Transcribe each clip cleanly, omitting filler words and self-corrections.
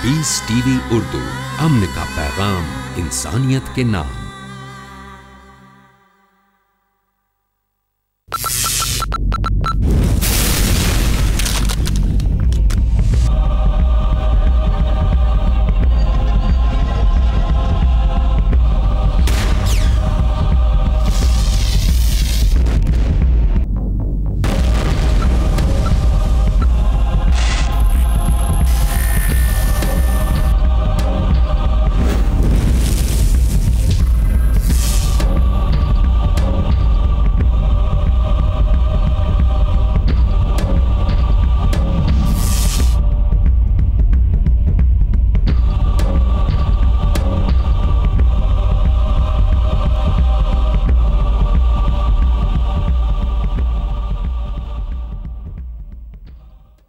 Piece TV Urdu, अमन का पैगाम इंसानियत के नाम।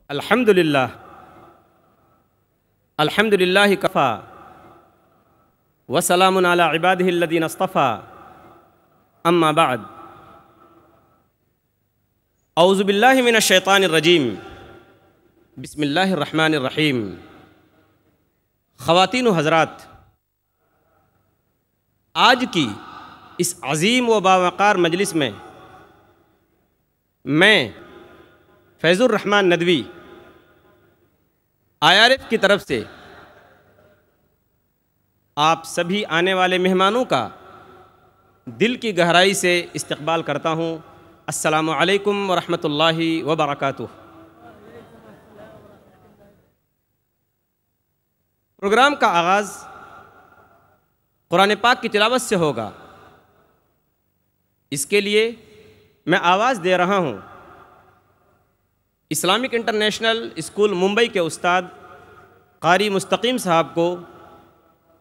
अल्हम्दुलिल्लाह अल्हम्दुलिल्लाहि कफ़ा वसलामुन अला इबादिहिल्लज़ीना इस्तफ़ा अम्मा बाद। औज़ु बिल्लाहि मिनश शैतानिर रजीम, बिस्मिल्लाहिर रहमानिर रहीम। ख़वातीन व हज़रात, आज की इस अज़ीम व बावक़ार मजलिस में मैं फैज़ुर रहमान नदवी IRF की तरफ से आप सभी आने वाले मेहमानों का दिल की गहराई से इस्तक़बाल करता हूँ। अस्सलामु अलैकुम व रहमतुल्लाहि व बरकातुहू। प्रोग्राम का आगाज़ कुरान पाक की तिलावत से होगा। इसके लिए मैं आवाज़ दे रहा हूँ इस्लामिक इंटरनेशनल स्कूल मुंबई के उस्ताद कारी मुस्तकीम साहब को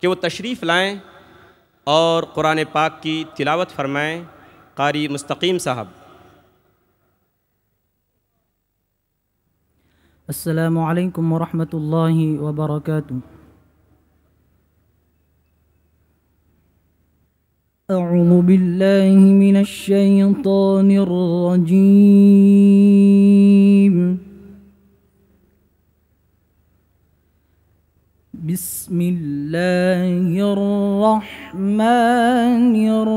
कि वो तशरीफ़ लाएं और कुरान पाक की तिलावत फरमाएं। कारी मुस्तकीम साहब। अस्सलामु अलैकुम व रहमतुल्लाहि व बरकातुहू। अऊज़ु बिल्लाहि मिनश शैतानिर रजीम। बिस्मिल्लाहिर रहमानिर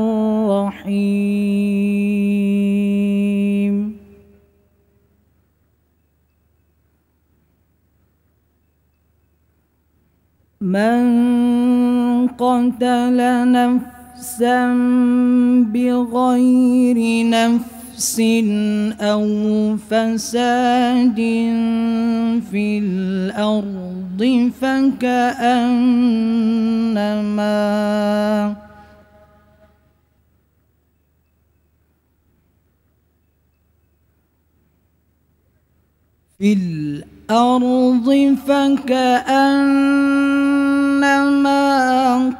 रहीम। मन क़तल नफ्सन बिग़ैरि नफ्सिन औ फ़सादिन फ़िल अर्दि फ़कअन्नमा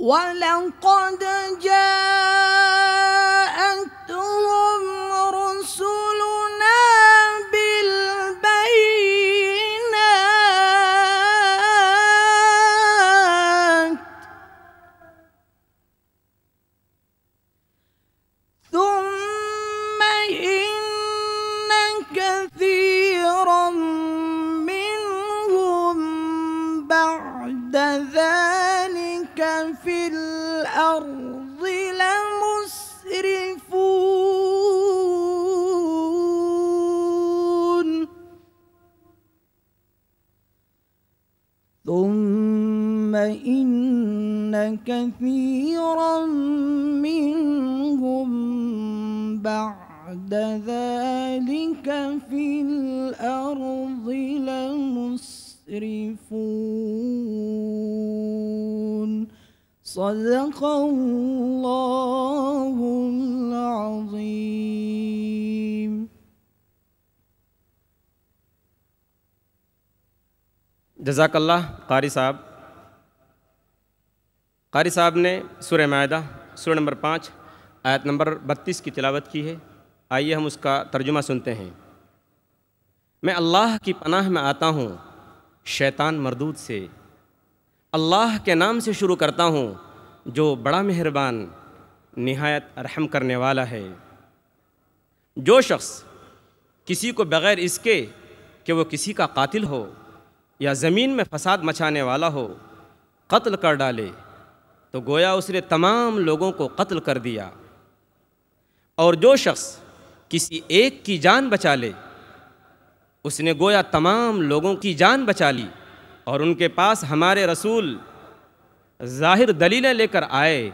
वलक़द जाअतहुम रुसुलुना बिलबय्यिनात थुम्मा इन्न कसीरम मिनहुम बअद ज़ालिक फिल अर्ज़ि लमुस्रिफून थुम्मा इन्न कसीरम मिनहुम बअद ज़ालिक फिल अर्ज़ि लमुस्रिफून सदक़ल्लाहुल अज़ीम। जज़ाकल्लाह कारी साहब ने सूरह माइदा सूरह नंबर 5 आयत नंबर 32 की तिलावत की है। आइए हम उसका तर्जुमा सुनते हैं। मैं अल्लाह की पनाह में आता हूँ शैतान मरदूद से। अल्लाह के नाम से शुरू करता हूँ जो बड़ा मेहरबान निहायत रहम करने वाला है। जो शख्स किसी को बग़ैर इसके कि वो किसी का कातिल हो या ज़मीन में फसाद मचाने वाला हो कत्ल कर डाले तो गोया उसने तमाम लोगों को कत्ल कर दिया। और जो शख्स किसी एक की जान बचा ले उसने गोया तमाम लोगों की जान बचा ली। और उनके पास हमारे रसूल ज़ाहिर दलीलें लेकर आए,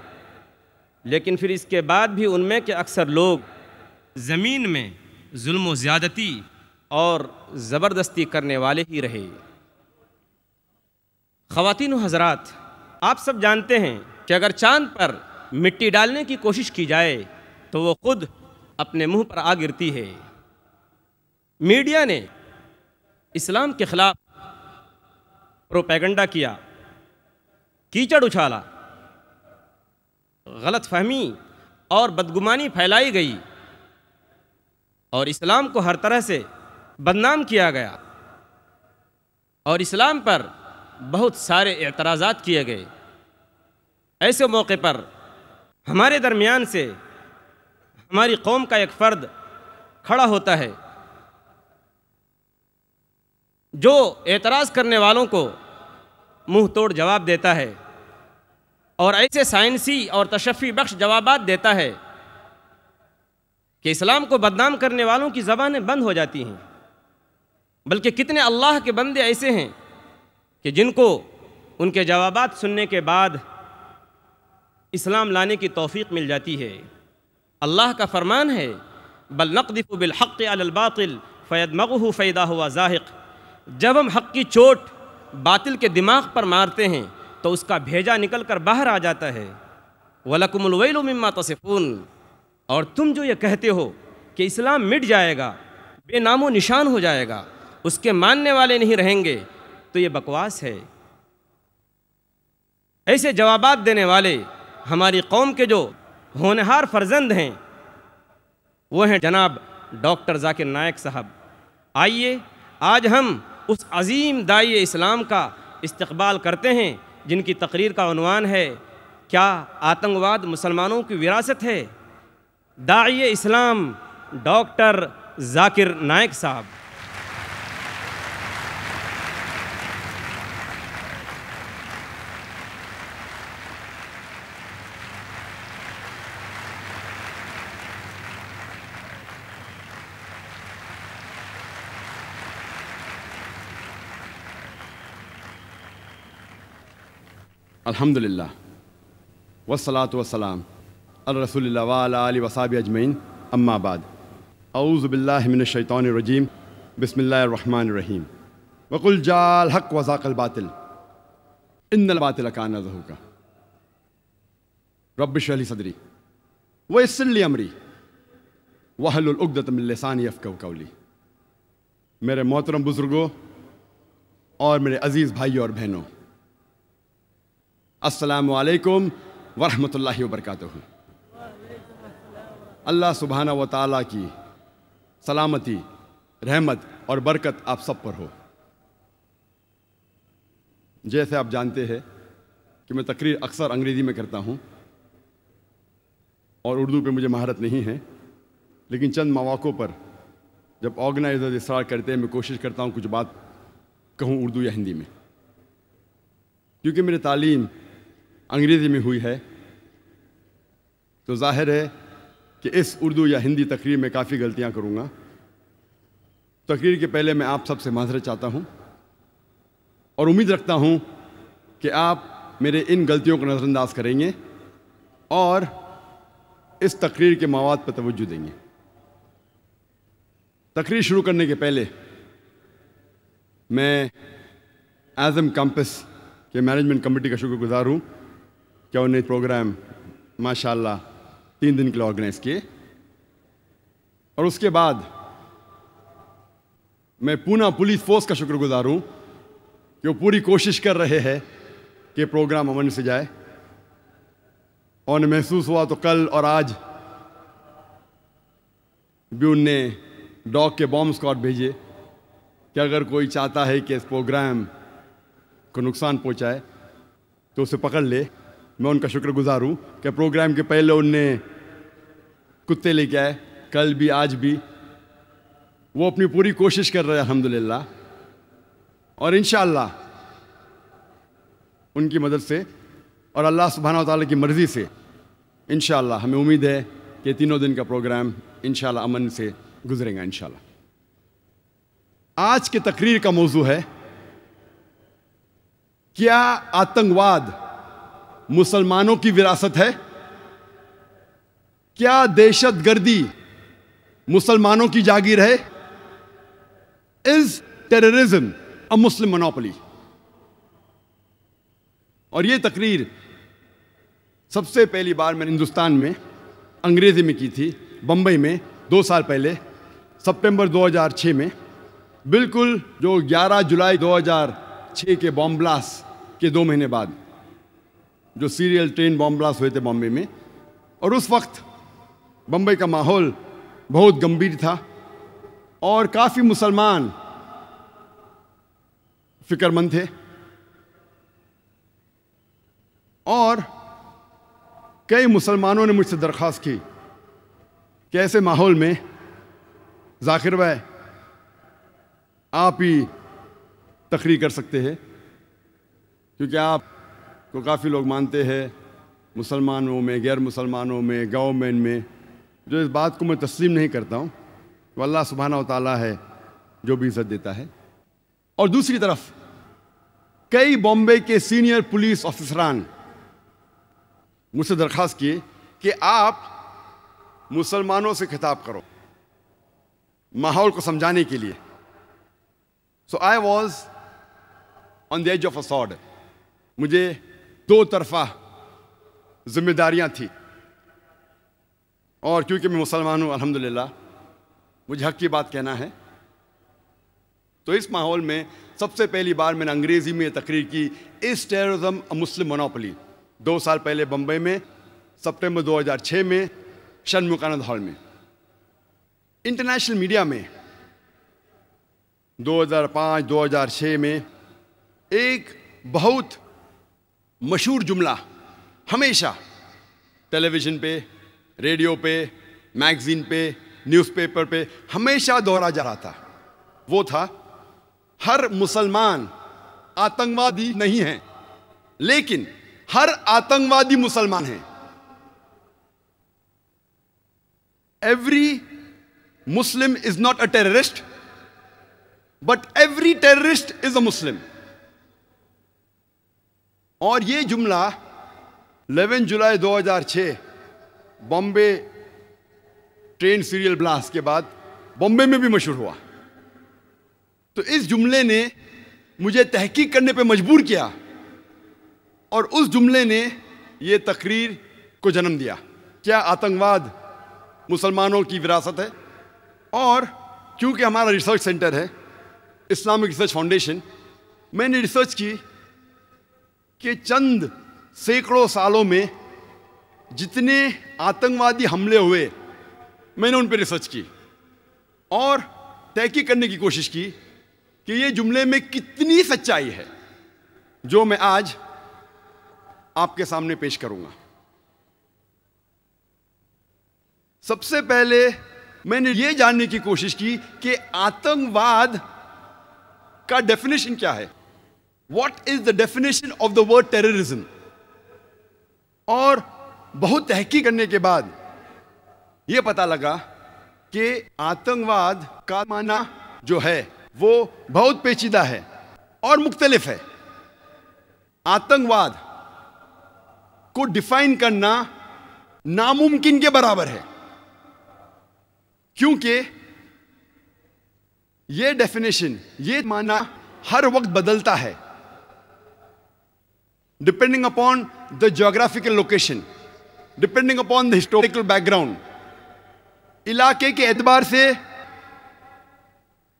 लेकिन फिर इसके बाद भी उनमें के अक्सर लोग ज़मीन में जुल्म व ज़्यादती और ज़बरदस्ती करने वाले ही रहे। ख़वातीन व हज़रात, आप सब जानते हैं कि अगर चाँद पर मिट्टी डालने की कोशिश की जाए तो वो खुद अपने मुंह पर आ गिरती है। मीडिया ने इस्लाम के ख़िलाफ़ प्रोपेगेंडा किया, कीचड़ उछाला, गलत फहमी और बदगुमानी फैलाई गई और इस्लाम को हर तरह से बदनाम किया गया और इस्लाम पर बहुत सारे एतराज़ात किए गए। ऐसे मौके पर हमारे दरमियान से हमारी कौम का एक फ़र्द खड़ा होता है जो एतराज़ करने वालों को मुंह तोड़ जवाब देता है और ऐसे साइंसी और तशफ़ी बख्श जवाबात देता है कि इस्लाम को बदनाम करने वालों की ज़बानें बंद हो जाती हैं। बल्कि कितने अल्लाह के बंदे ऐसे हैं कि जिनको उनके जवाबात सुनने के बाद इस्लाम लाने की तौफ़ीक़ मिल जाती है। अल्लाह का फरमान है, बल नक़दिफ़ु बिल हक़्क़ि अलल बातिल फ़यदमग़ुहु फ़इज़ा हुवा ज़ाहिक़। जब हम हक़ की चोट बातिल के दिमाग पर मारते हैं तो उसका भेजा निकल कर बाहर आ जाता है। वलकुमुल वैलु मिम्मा तसिफ़ून, और तुम जो ये कहते हो कि इस्लाम मिट जाएगा, बेनामो निशान हो जाएगा, उसके मानने वाले नहीं रहेंगे, तो ये बकवास है। ऐसे जवाबात देने वाले हमारी कौम के जो होनहार फर्जंद हैं वो हैं जनाब डॉक्टर ज़ाकिर नायक साहब। आइए आज हम उस अज़ीम दाई इस्लाम का इस्तक़बाल करते हैं जिनकी तकरीर का उन्वान है, क्या आतंकवाद मुसलमानों की विरासत है। दाई इस्लाम डॉक्टर ज़ाकिर नायक साहब। अल्हम्दुलिल्लाह वस्सलातु वस्सलाम अला रसूलिल्लाह व अला आलिहि वसहबिहि अजमईन, अम्मा बाद। औज़ु बिल्लाहि मिनश शैतानिर रजीम, बिस्मिल्लाहिर रहमानिर रहीम। वक़ुल जाअल हक़्क़ व ज़ाक़ल बातिल इन्नल बातिल कान ज़हूक़ा। रब्बि इश्रह ली सदरी व यस्सिर ली अमरी वहलुल उक़दतम मिन लिसानी यफ़क़हू क़ौली। मेरे मोहतरम बुज़ुर्गों और मेरे अज़ीज़ भाइयों और बहनों, अस्सलामु अलैकुम वरहमतुल्लाहि वबरकातुहू। अल्लाह सुब्हाना व तआला की सलामती, रहमत और बरकत आप सब पर हो। जैसे आप जानते हैं कि मैं तकरीर अक्सर अंग्रेज़ी में करता हूँ और उर्दू पे मुझे महारत नहीं है, लेकिन चंद मौक़ों पर जब ऑर्गेनाइजर इसरार करते हैं मैं कोशिश करता हूँ कुछ बात कहूँ उर्दू या हिंदी में। क्योंकि मेरी तालीम अंग्रेज़ी में हुई है तो जाहिर है कि इस उर्दू या हिंदी तकरीर में काफ़ी गलतियाँ करूँगा। तकरीर के पहले मैं आप सबसे माज़रत चाहता हूँ और उम्मीद रखता हूँ कि आप मेरे इन गलतियों को नज़रअंदाज करेंगे और इस तकरीर के मवाद पर तवज्जो देंगे। तकरीर शुरू करने के पहले मैं आज़म कैंपस के मैनेजमेंट कमेटी का शुक्रगुज़ार हूँ कि उन्हें प्रोग्राम माशाअल्लाह 3 दिन के लिए ऑर्गेनाइज़ किए। और उसके बाद मैं पूना पुलिस फोर्स का शुक्रगुज़ार हूँ कि वो पूरी कोशिश कर रहे हैं कि प्रोग्राम अमन से जाए। और उन्हें महसूस हुआ तो कल और आज भी उनने डॉग के बॉम्ब स्क्वाड भेजे कि अगर कोई चाहता है कि इस प्रोग्राम को नुकसान पहुंचाए तो उसे पकड़ ले। मैं उनका शुक्रगुज़ार हूँ कि प्रोग्राम के पहले उनने कुत्ते लेके आए, कल भी आज भी वो अपनी पूरी कोशिश कर रहे हैं अल्हम्दुलिल्लाह। और इंशाअल्लाह उनकी मदद से और अल्लाह सुब्हानहू व तआला की मर्ज़ी से इंशाअल्लाह हमें उम्मीद है कि 3 दिन का प्रोग्राम इंशाअल्लाह अमन से गुजरेगा इंशाअल्लाह। आज के तकरीर का मौजू है, क्या आतंकवाद मुसलमानों की विरासत है? क्या दहशतगर्दी मुसलमानों की जागीर है? Is terrorism a Muslim monopoly? और ये तकरीर सबसे पहली बार मैंने हिंदुस्तान में अंग्रेजी में की थी, बम्बई में 2 साल पहले सितंबर 2006 में, बिल्कुल जो 11 जुलाई 2006 के बॉम्ब ब्लास्ट के 2 महीने बाद जो सीरियल ट्रेन बॉम्ब ब्लास्ट हुए थे बॉम्बे में। और उस वक्त बम्बई का माहौल बहुत गंभीर था और काफ़ी मुसलमान फिक्रमंद थे और कई मुसलमानों ने मुझसे दरख्वास्त की कि ऐसे माहौल में ज़ाकिर भाई आप ही तकरीर कर सकते हैं, क्योंकि आप को काफ़ी लोग मानते हैं मुसलमानों में, गैर मुसलमानों में, गवर्नमेंट में। जो इस बात को मैं तस्लीम नहीं करता हूँ, तो अल्लाह सुब्हानहू व तआला है जो भी इज़्ज़त देता है। और दूसरी तरफ कई बॉम्बे के सीनियर पुलिस ऑफिसरान मुझसे दरख्वास्त किए कि आप मुसलमानों से खिताब करो माहौल को समझाने के लिए। So I was on the edge of a sword. मुझे 2 तरफा जिम्मेदारियां थी और क्योंकि मैं मुसलमान हूँ अल्हम्दुलिल्लाह, मुझे हक की बात कहना है। तो इस माहौल में सबसे पहली बार मैंने अंग्रेज़ी में तकरीर की, इस टेररिज्म अ मुस्लिम मोनोपोली, 2 साल पहले बम्बई में सितंबर 2006 में शनमुकानंद हॉल में। इंटरनेशनल मीडिया में 2005-2006 में एक बहुत मशहूर जुमला हमेशा टेलीविज़न पे, रेडियो पे, मैगज़ीन पे, न्यूज़पेपर पे हमेशा दोहरा जा रहा था। वो था, हर मुसलमान आतंकवादी नहीं है, लेकिन हर आतंकवादी मुसलमान है। Every Muslim is not a terrorist, but every terrorist is a Muslim. और ये जुमला 11 जुलाई 2006 बॉम्बे ट्रेन सीरियल ब्लास्ट के बाद बॉम्बे में भी मशहूर हुआ। तो इस जुमले ने मुझे तहकीक करने पे मजबूर किया और उस जुमले ने ये तकरीर को जन्म दिया, क्या आतंकवाद मुसलमानों की विरासत है। और क्योंकि हमारा रिसर्च सेंटर है इस्लामिक रिसर्च फाउंडेशन, मैंने रिसर्च की कि चंद सैकड़ों सालों में जितने आतंकवादी हमले हुए, मैंने उन पर रिसर्च की और तहकीक करने की कोशिश की कि ये जुमले में कितनी सच्चाई है, जो मैं आज आपके सामने पेश करूंगा। सबसे पहले मैंने ये जानने की कोशिश की कि आतंकवाद का डेफिनेशन क्या है। What is the definition of the word terrorism. और बहुत तहकीक करने के बाद यह पता लगा कि आतंकवाद का माना जो है वो बहुत पेचीदा है और मुख्तलिफ है। आतंकवाद को डिफाइन करना नामुमकिन के बराबर है, क्योंकि यह डेफिनेशन, यह माना हर वक्त बदलता है depending upon the geographical location, depending upon the historical background. इलाके के एतबार से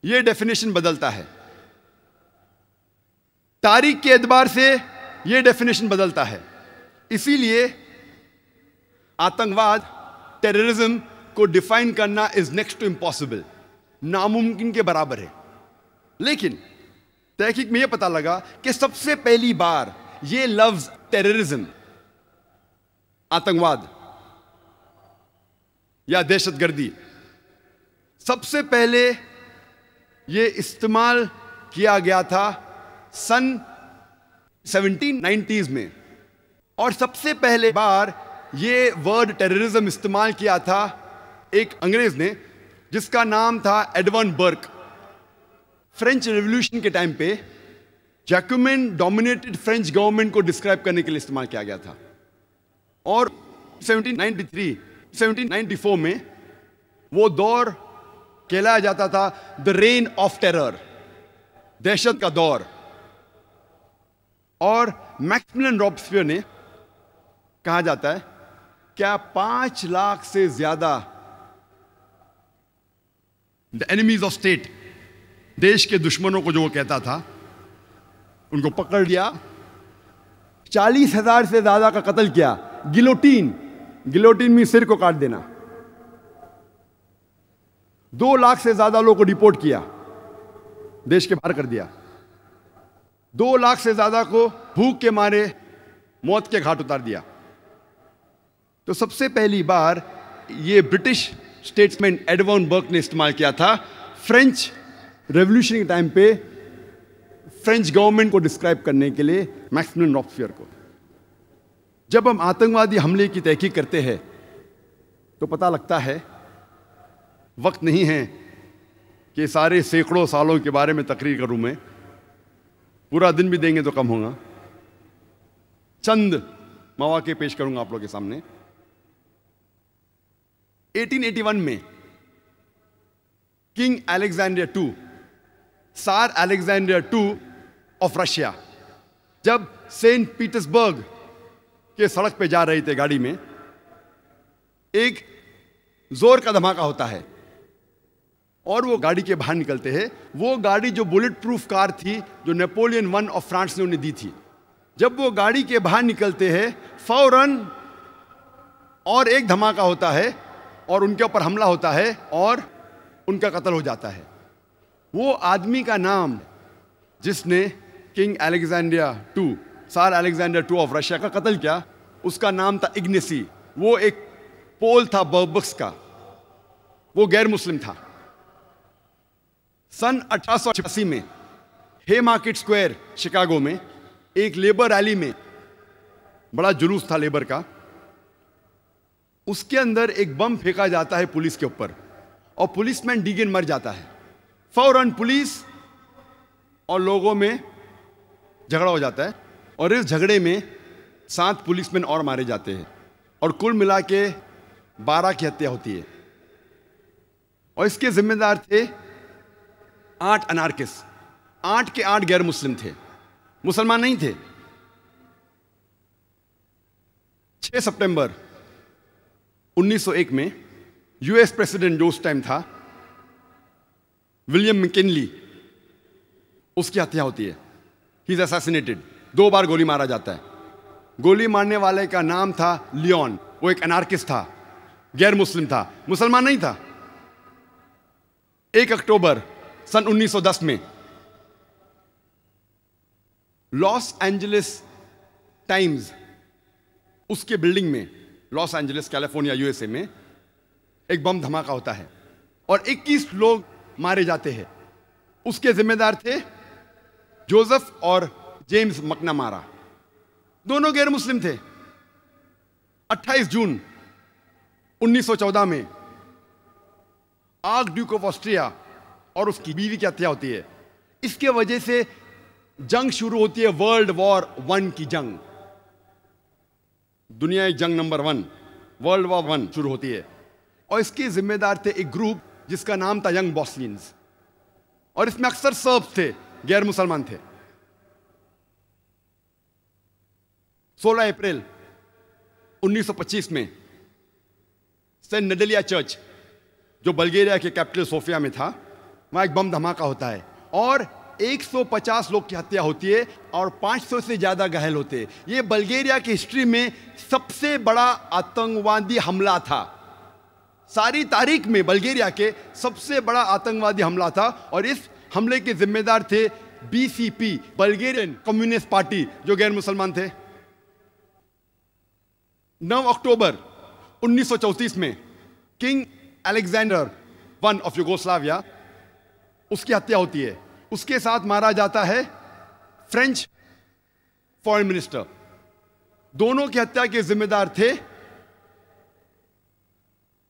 यह डेफिनेशन बदलता है, तारीख के एतबार से यह डेफिनेशन बदलता है। इसीलिए आतंकवाद, टेररिज्म को डिफाइन करना इज नेक्स्ट टू इम्पॉसिबल, नामुमकिन के बराबर है। लेकिन तहकीक में यह पता लगा कि सबसे पहली बार यह लफ्ज टेररिज्म, आतंकवाद या दहशतगर्दी, सबसे पहले यह इस्तेमाल किया गया था सन 1790s में, और सबसे पहले बार यह वर्ड टेररिज्म इस्तेमाल किया था एक अंग्रेज ने जिसका नाम था एडवर्न बर्क। फ्रेंच रेवोल्यूशन के टाइम पे जैकोबिन डोमिनेटेड फ्रेंच गवर्नमेंट को डिस्क्राइब करने के लिए इस्तेमाल किया गया था। और 1793, 1794 में वो दौर कहलाया जाता था द रेन ऑफ टेरर, दहशत का दौर। और मैक्सिमिलियन रॉबस्पियर ने, कहा जाता है, क्या 5 लाख से ज्यादा द एनिमीज ऑफ स्टेट, देश के दुश्मनों को जो वो कहता था, उनको पकड़ लिया, 40,000 से ज्यादा का कत्ल किया। गिलोटीन में सिर को काट देना। 2 लाख से ज्यादा लोगों को डिपोर्ट किया, देश के बाहर कर दिया। 2 लाख से ज्यादा को भूख के मारे मौत के घाट उतार दिया। तो सबसे पहली बार ये ब्रिटिश स्टेट्समैन एडवर्न बर्क ने इस्तेमाल किया था फ्रेंच रेवोल्यूशन के टाइम पे फ्रेंच गवर्नमेंट को डिस्क्राइब करने के लिए मैक्सिमिलियन रॉबस्पियर को। जब हम आतंकवादी हमले की तहकीक करते हैं तो पता लगता है वक्त नहीं है कि सारे सैकड़ों सालों के बारे में तकरीर करूं मैं, पूरा दिन भी देंगे तो कम होगा। चंद मौके पेश करूंगा आप लोगों के सामने। 1881 में किंग अलेक्जेंडर II, सार अलेक्जेंडर II ऑफ रशिया, जब सेंट पीटर्सबर्ग के सड़क पे जा रहे थे गाड़ी में, एक जोर का धमाका होता है और वो गाड़ी के बाहर निकलते हैं। वो गाड़ी जो बुलेट प्रूफ कार थी, जो नेपोलियन I ऑफ फ्रांस ने उन्हें दी थी, जब वो गाड़ी के बाहर निकलते हैं फौरन और एक धमाका होता है और उनके ऊपर हमला होता है और उनका कत्ल हो जाता है। वो आदमी का नाम जिसने किंग अलेक्जेंडर II, सार अलेक्जेंडर II ऑफ रशिया का कत्ल किया, उसका नाम था इग्नेसी। वो एक पोल था बर्बक्स का, वो गैर मुस्लिम था। सन 1886 में हेमार्केट स्क्वायर शिकागो में एक लेबर रैली में, बड़ा जुलूस था लेबर का, उसके अंदर एक बम फेंका जाता है पुलिस के ऊपर और पुलिसमैन डीगन मर जाता है। फौरन पुलिस और लोगों में झगड़ा हो जाता है और इस झगड़े में 7 पुलिसमैन और मारे जाते हैं और कुल मिला के 12 की हत्या होती है। और इसके जिम्मेदार थे 8 अनार्किस्ट। 8 के 8 गैर मुस्लिम थे, मुसलमान नहीं थे। 6 सितंबर 1901 में यूएस प्रेसिडेंट जो उस टाइम था, विलियम मैकिनली, उसकी हत्या होती है। He is assassinated. 2 बार गोली मारा जाता है। गोली मारने वाले का नाम था लियोन। वो एक अनार्किस्ट था, गैर मुस्लिम था, मुसलमान नहीं था। 1 अक्टूबर सन 1910 में लॉस एंजलिस टाइम्स, उसके बिल्डिंग में, लॉस एंजलिस कैलिफोर्निया यूएसए में, एक बम धमाका होता है और 21 लोग मारे जाते हैं। उसके जिम्मेदार थे जोसेफ और जेम्स मैकनामारा, दोनों गैर मुस्लिम थे। 28 जून 1914 में आर्क ड्यूक ऑफ ऑस्ट्रिया और उसकी बीवी की हत्या होती है। इसके वजह से जंग शुरू होती है, वर्ल्ड वॉर 1 की जंग, दुनियाई जंग नंबर 1, वर्ल्ड वॉर 1 शुरू होती है। और इसके जिम्मेदार थे एक ग्रुप जिसका नाम था यंग बॉस्नियंस, और इसमें अक्सर सर्ब्स थे, गैर मुसलमान थे। 16 अप्रैल 1925 में सेंट नेडेलिया चर्च, जो बल्गेरिया के कैपिटल सोफिया में था, वहां एक बम धमाका होता है और 150 लोग की हत्या होती है और 500 से ज्यादा घायल होते हैं। यह बल्गेरिया की हिस्ट्री में सबसे बड़ा आतंकवादी हमला था। सारी तारीख में बल्गेरिया के सबसे बड़ा आतंकवादी हमला था और इस हमले के जिम्मेदार थे बीसीपी, बल्गेरियन कम्युनिस्ट पार्टी, जो गैर मुसलमान थे। 9 अक्टूबर 1934 में king Alexander I of Yugoslavia, उसकी हत्या होती है। उसके साथ मारा जाता है फ्रेंच फॉरेन मिनिस्टर। दोनों की हत्या के जिम्मेदार थे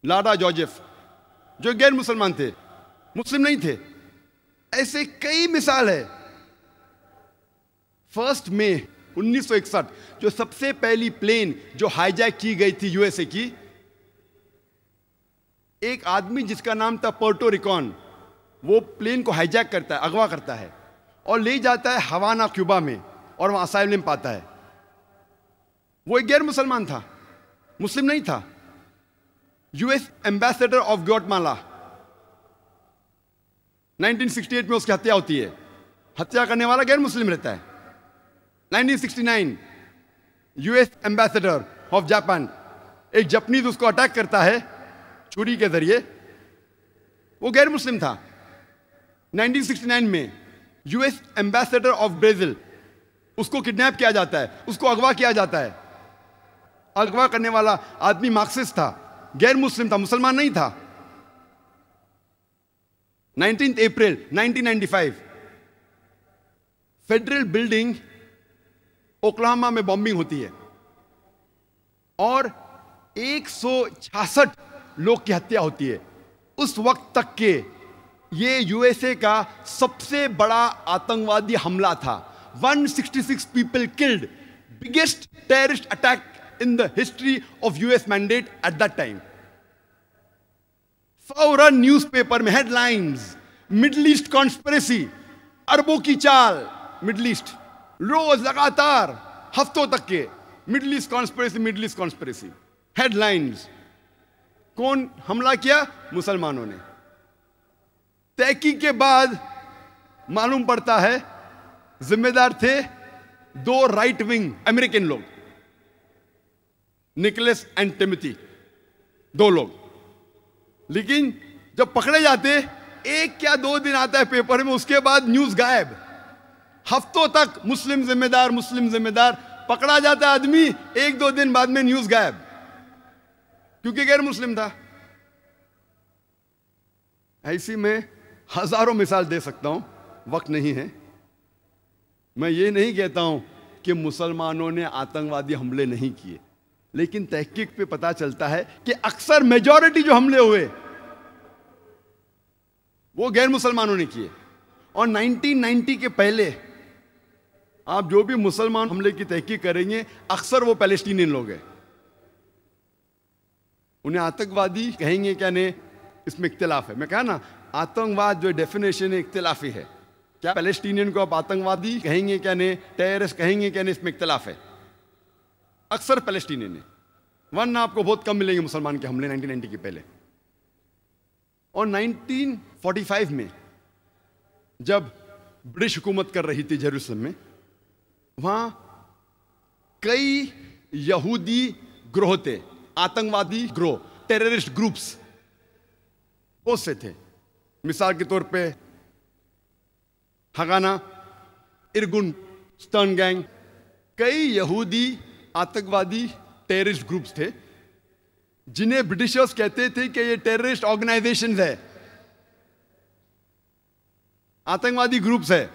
लाडा जोसेफ, जो गैर मुसलमान थे, मुस्लिम नहीं थे। ऐसे कई मिसाल है। 1 मई 1961 जो सबसे पहली प्लेन जो हाईजैक की गई थी यूएसए की, एक आदमी जिसका नाम था पोर्टो रिकॉन, वो प्लेन को हाईजैक करता है, अगवा करता है और ले जाता है हवाना, क्यूबा में, और वहां असाइलम पाता है। वो एक गैर मुसलमान था, मुस्लिम नहीं था। यूएस एम्बेसडर ऑफ ग्वाटेमाला, 1968 में उसकी हत्या होती है। हत्या करने वाला गैर मुस्लिम रहता है। 1969 यूएस एम्बेसडर ऑफ जापान, एक जापानीज उसको अटैक करता है छुरी के जरिए, वो गैर मुस्लिम था। 1969 में यूएस एम्बेसडर ऑफ ब्राजील, उसको किडनैप किया जाता है, उसको अगवा किया जाता है। अगवा करने वाला आदमी मार्क्सिस्ट था, गैर मुस्लिम था, मुसलमान नहीं था। 19 अप्रैल 1995 फेडरल बिल्डिंग ओक्लाहोमा में बॉम्बिंग होती है और 166 लोग की हत्या होती है। उस वक्त तक के ये यूएसए का सबसे बड़ा आतंकवादी हमला था। 166 people killed, biggest terrorist attack in the history of US mandate at that time. फौरन न्यूज़पेपर में हेडलाइंस, मिडिल ईस्ट कॉन्स्पिरेसी, अरबों की चाल, मिडिल ईस्ट, रोज लगातार हफ्तों तक के middle east conspiracy, middle east conspiracy headlines. कौन हमला किया? मुसलमानों ने। तहकीक के बाद मालूम पड़ता है जिम्मेदार थे 2 राइट विंग अमेरिकन लोग, निकोलस एंड टिमोथी, 2 लोग। लेकिन जब पकड़े जाते 1 या 2 दिन आता है पेपर में, उसके बाद न्यूज गायब। हफ्तों तक मुस्लिम जिम्मेदार, मुस्लिम जिम्मेदार, पकड़ा जाता है आदमी, 1-2 दिन बाद में न्यूज गायब, क्योंकि गैर मुस्लिम था। ऐसी मैं हजारों मिसाल दे सकता हूं, वक्त नहीं है। मैं ये नहीं कहता हूं कि मुसलमानों ने आतंकवादी हमले नहीं किए, लेकिन तहकीक पे पता चलता है कि अक्सर मेजॉरिटी जो हमले हुए वो गैर मुसलमानों ने किए। और 1990 के पहले आप जो भी मुसलमान हमले की तहकीक करेंगे, अक्सर वो पैलेस्टीनियन लोग हैं। उन्हें आतंकवादी कहेंगे क्या नहीं, इसमें इख्तिलाफ है। मैं कहा ना, आतंकवाद जो डेफिनेशन है इख्तिलाफी है। क्या पैलेस्टीनियन को आप आतंकवादी कहेंगे क्या नहीं, टेररिस्ट कहेंगे क्या नहीं, इसमें इख्तिलाफ है। अक्सर पैलेस्टीनियन है, वरना आपको बहुत कम मिलेंगे मुसलमान के हमले 1990 के पहले। और 1945 में जब ब्रिटिश हुकूमत कर रही थी जेरूसलम में, वहां कई यहूदी ग्रोह थे, आतंकवादी ग्रोह, टेररिस्ट ग्रुप्स बहुत से थे। मिसाल के तौर पे हगाना, इरगुन, स्टर्न गैंग, कई यहूदी आतंकवादी टेररिस्ट ग्रुप्स थे जिन्हें ब्रिटिशर्स कहते थे कि ये टेररिस्ट ऑर्गेनाइजेशंस है, आतंकवादी ग्रुप्स है।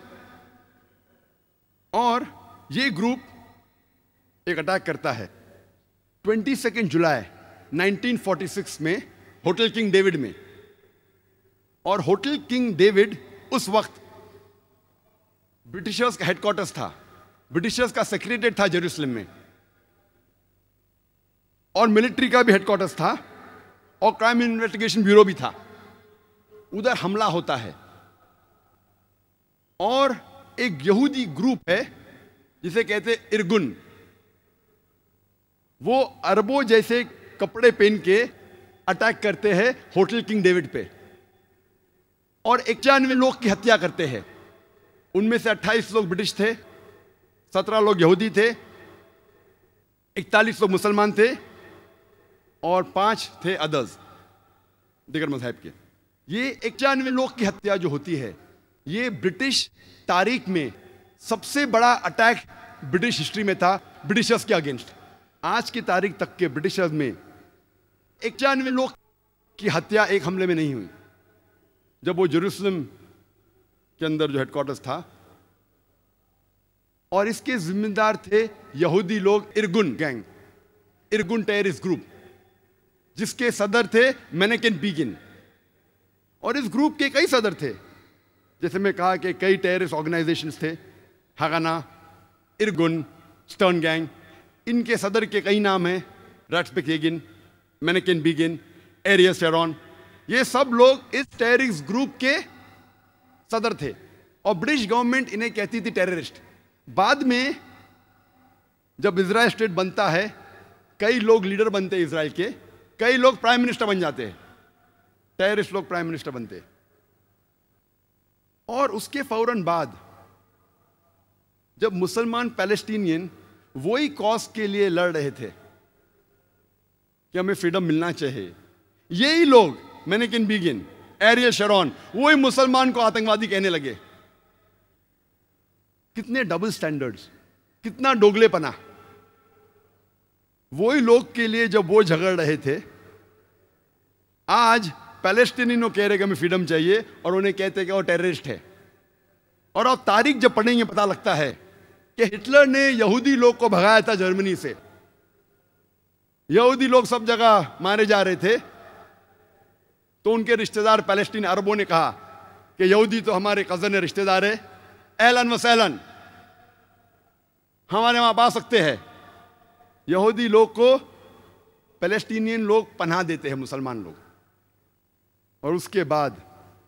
और ये ग्रुप एक अटैक करता है 22 जुलाई 1946 में होटल किंग डेविड में। और होटल किंग डेविड उस वक्त ब्रिटिशर्स का हेडक्वार्टर्स था, ब्रिटिशर्स का सेक्रेटेरिएट था जेरूसलम में, और मिलिट्री का भी हेडक्वार्टर्स था, और क्राइम इन्वेस्टिगेशन ब्यूरो भी था। उधर हमला होता है और एक यहूदी ग्रुप है जिसे कहते इरगुन, वो अरबों जैसे कपड़े पहन के अटैक करते हैं होटल किंग डेविड पे और 91 लोग की हत्या करते हैं। उनमें से 28 लोग ब्रिटिश थे, 17 लोग यहूदी थे, 41 लोग मुसलमान थे और 5 थे अदर्स, दिगर मज़हब के। ये 91 लोग की हत्या जो होती है, ये ब्रिटिश तारीख में सबसे बड़ा अटैक ब्रिटिश हिस्ट्री में था ब्रिटिशर्स के अगेंस्ट। आज की तारीख तक के ब्रिटिशर्स में 91 लोग की हत्या एक हमले में नहीं हुई। जब वो जेरूसलम के अंदर जो हेडक्वार्टर्स था, और इसके जिम्मेदार थे यहूदी लोग, इरगुन गैंग, इरगुन टेररिस्ट ग्रुप, जिसके सदर थे मेनेकेन बीगिन। और इस ग्रुप के कई सदर थे, जैसे मैं कहा कि कई टेररिस्ट ऑर्गेनाइजेशंस थे, हगाना, इरगुन, स्टर्न गैंग। इनके सदर के कई नाम हैं, राट्सबेक येगिन, मेनेकेन बीगिन, एरियल शेरॉन। ये सब लोग इस टेररिस्ट ग्रुप के सदर थे और ब्रिटिश गवर्नमेंट इन्हें कहती थी टेररिस्ट। बाद में जब इजराइल स्टेट बनता है, कई लोग लीडर बनते हैं इजराइल के, कई लोग प्राइम मिनिस्टर बन जाते हैं, टेररिस्ट लोग प्राइम मिनिस्टर बनते हैं। और उसके फौरन बाद जब मुसलमान पैलेस्टीनियन वही कॉज के लिए लड़ रहे थे कि हमें फ्रीडम मिलना चाहिए, यही लोग मेनेकेन बीगिन, एरियल शेरॉन, वही मुसलमान को आतंकवादी कहने लगे। कितने डबल स्टैंडर्ड्स, कितना डोगलेपना। वही लोग के लिए जब वो झगड़ रहे थे, आज पैलेस्टीनियनों कह रहे कि हमें फ्रीडम चाहिए और उन्हें कहते कि वो टेररिस्ट है। और अब तारीख जब पढ़ेंगे पता लगता है कि हिटलर ने यहूदी लोग को भगाया था जर्मनी से। यहूदी लोग सब जगह मारे जा रहे थे, तो उनके रिश्तेदार पैलेस्टीन अरबों ने कहा कि यहूदी तो हमारे कज़न है, रिश्तेदार है, एलन व सहलन, हमारे वहां आ सकते हैं। यहूदी लोग को पैलेस्टीनियन लोग पनाह देते हैं, मुसलमान लोग। और उसके बाद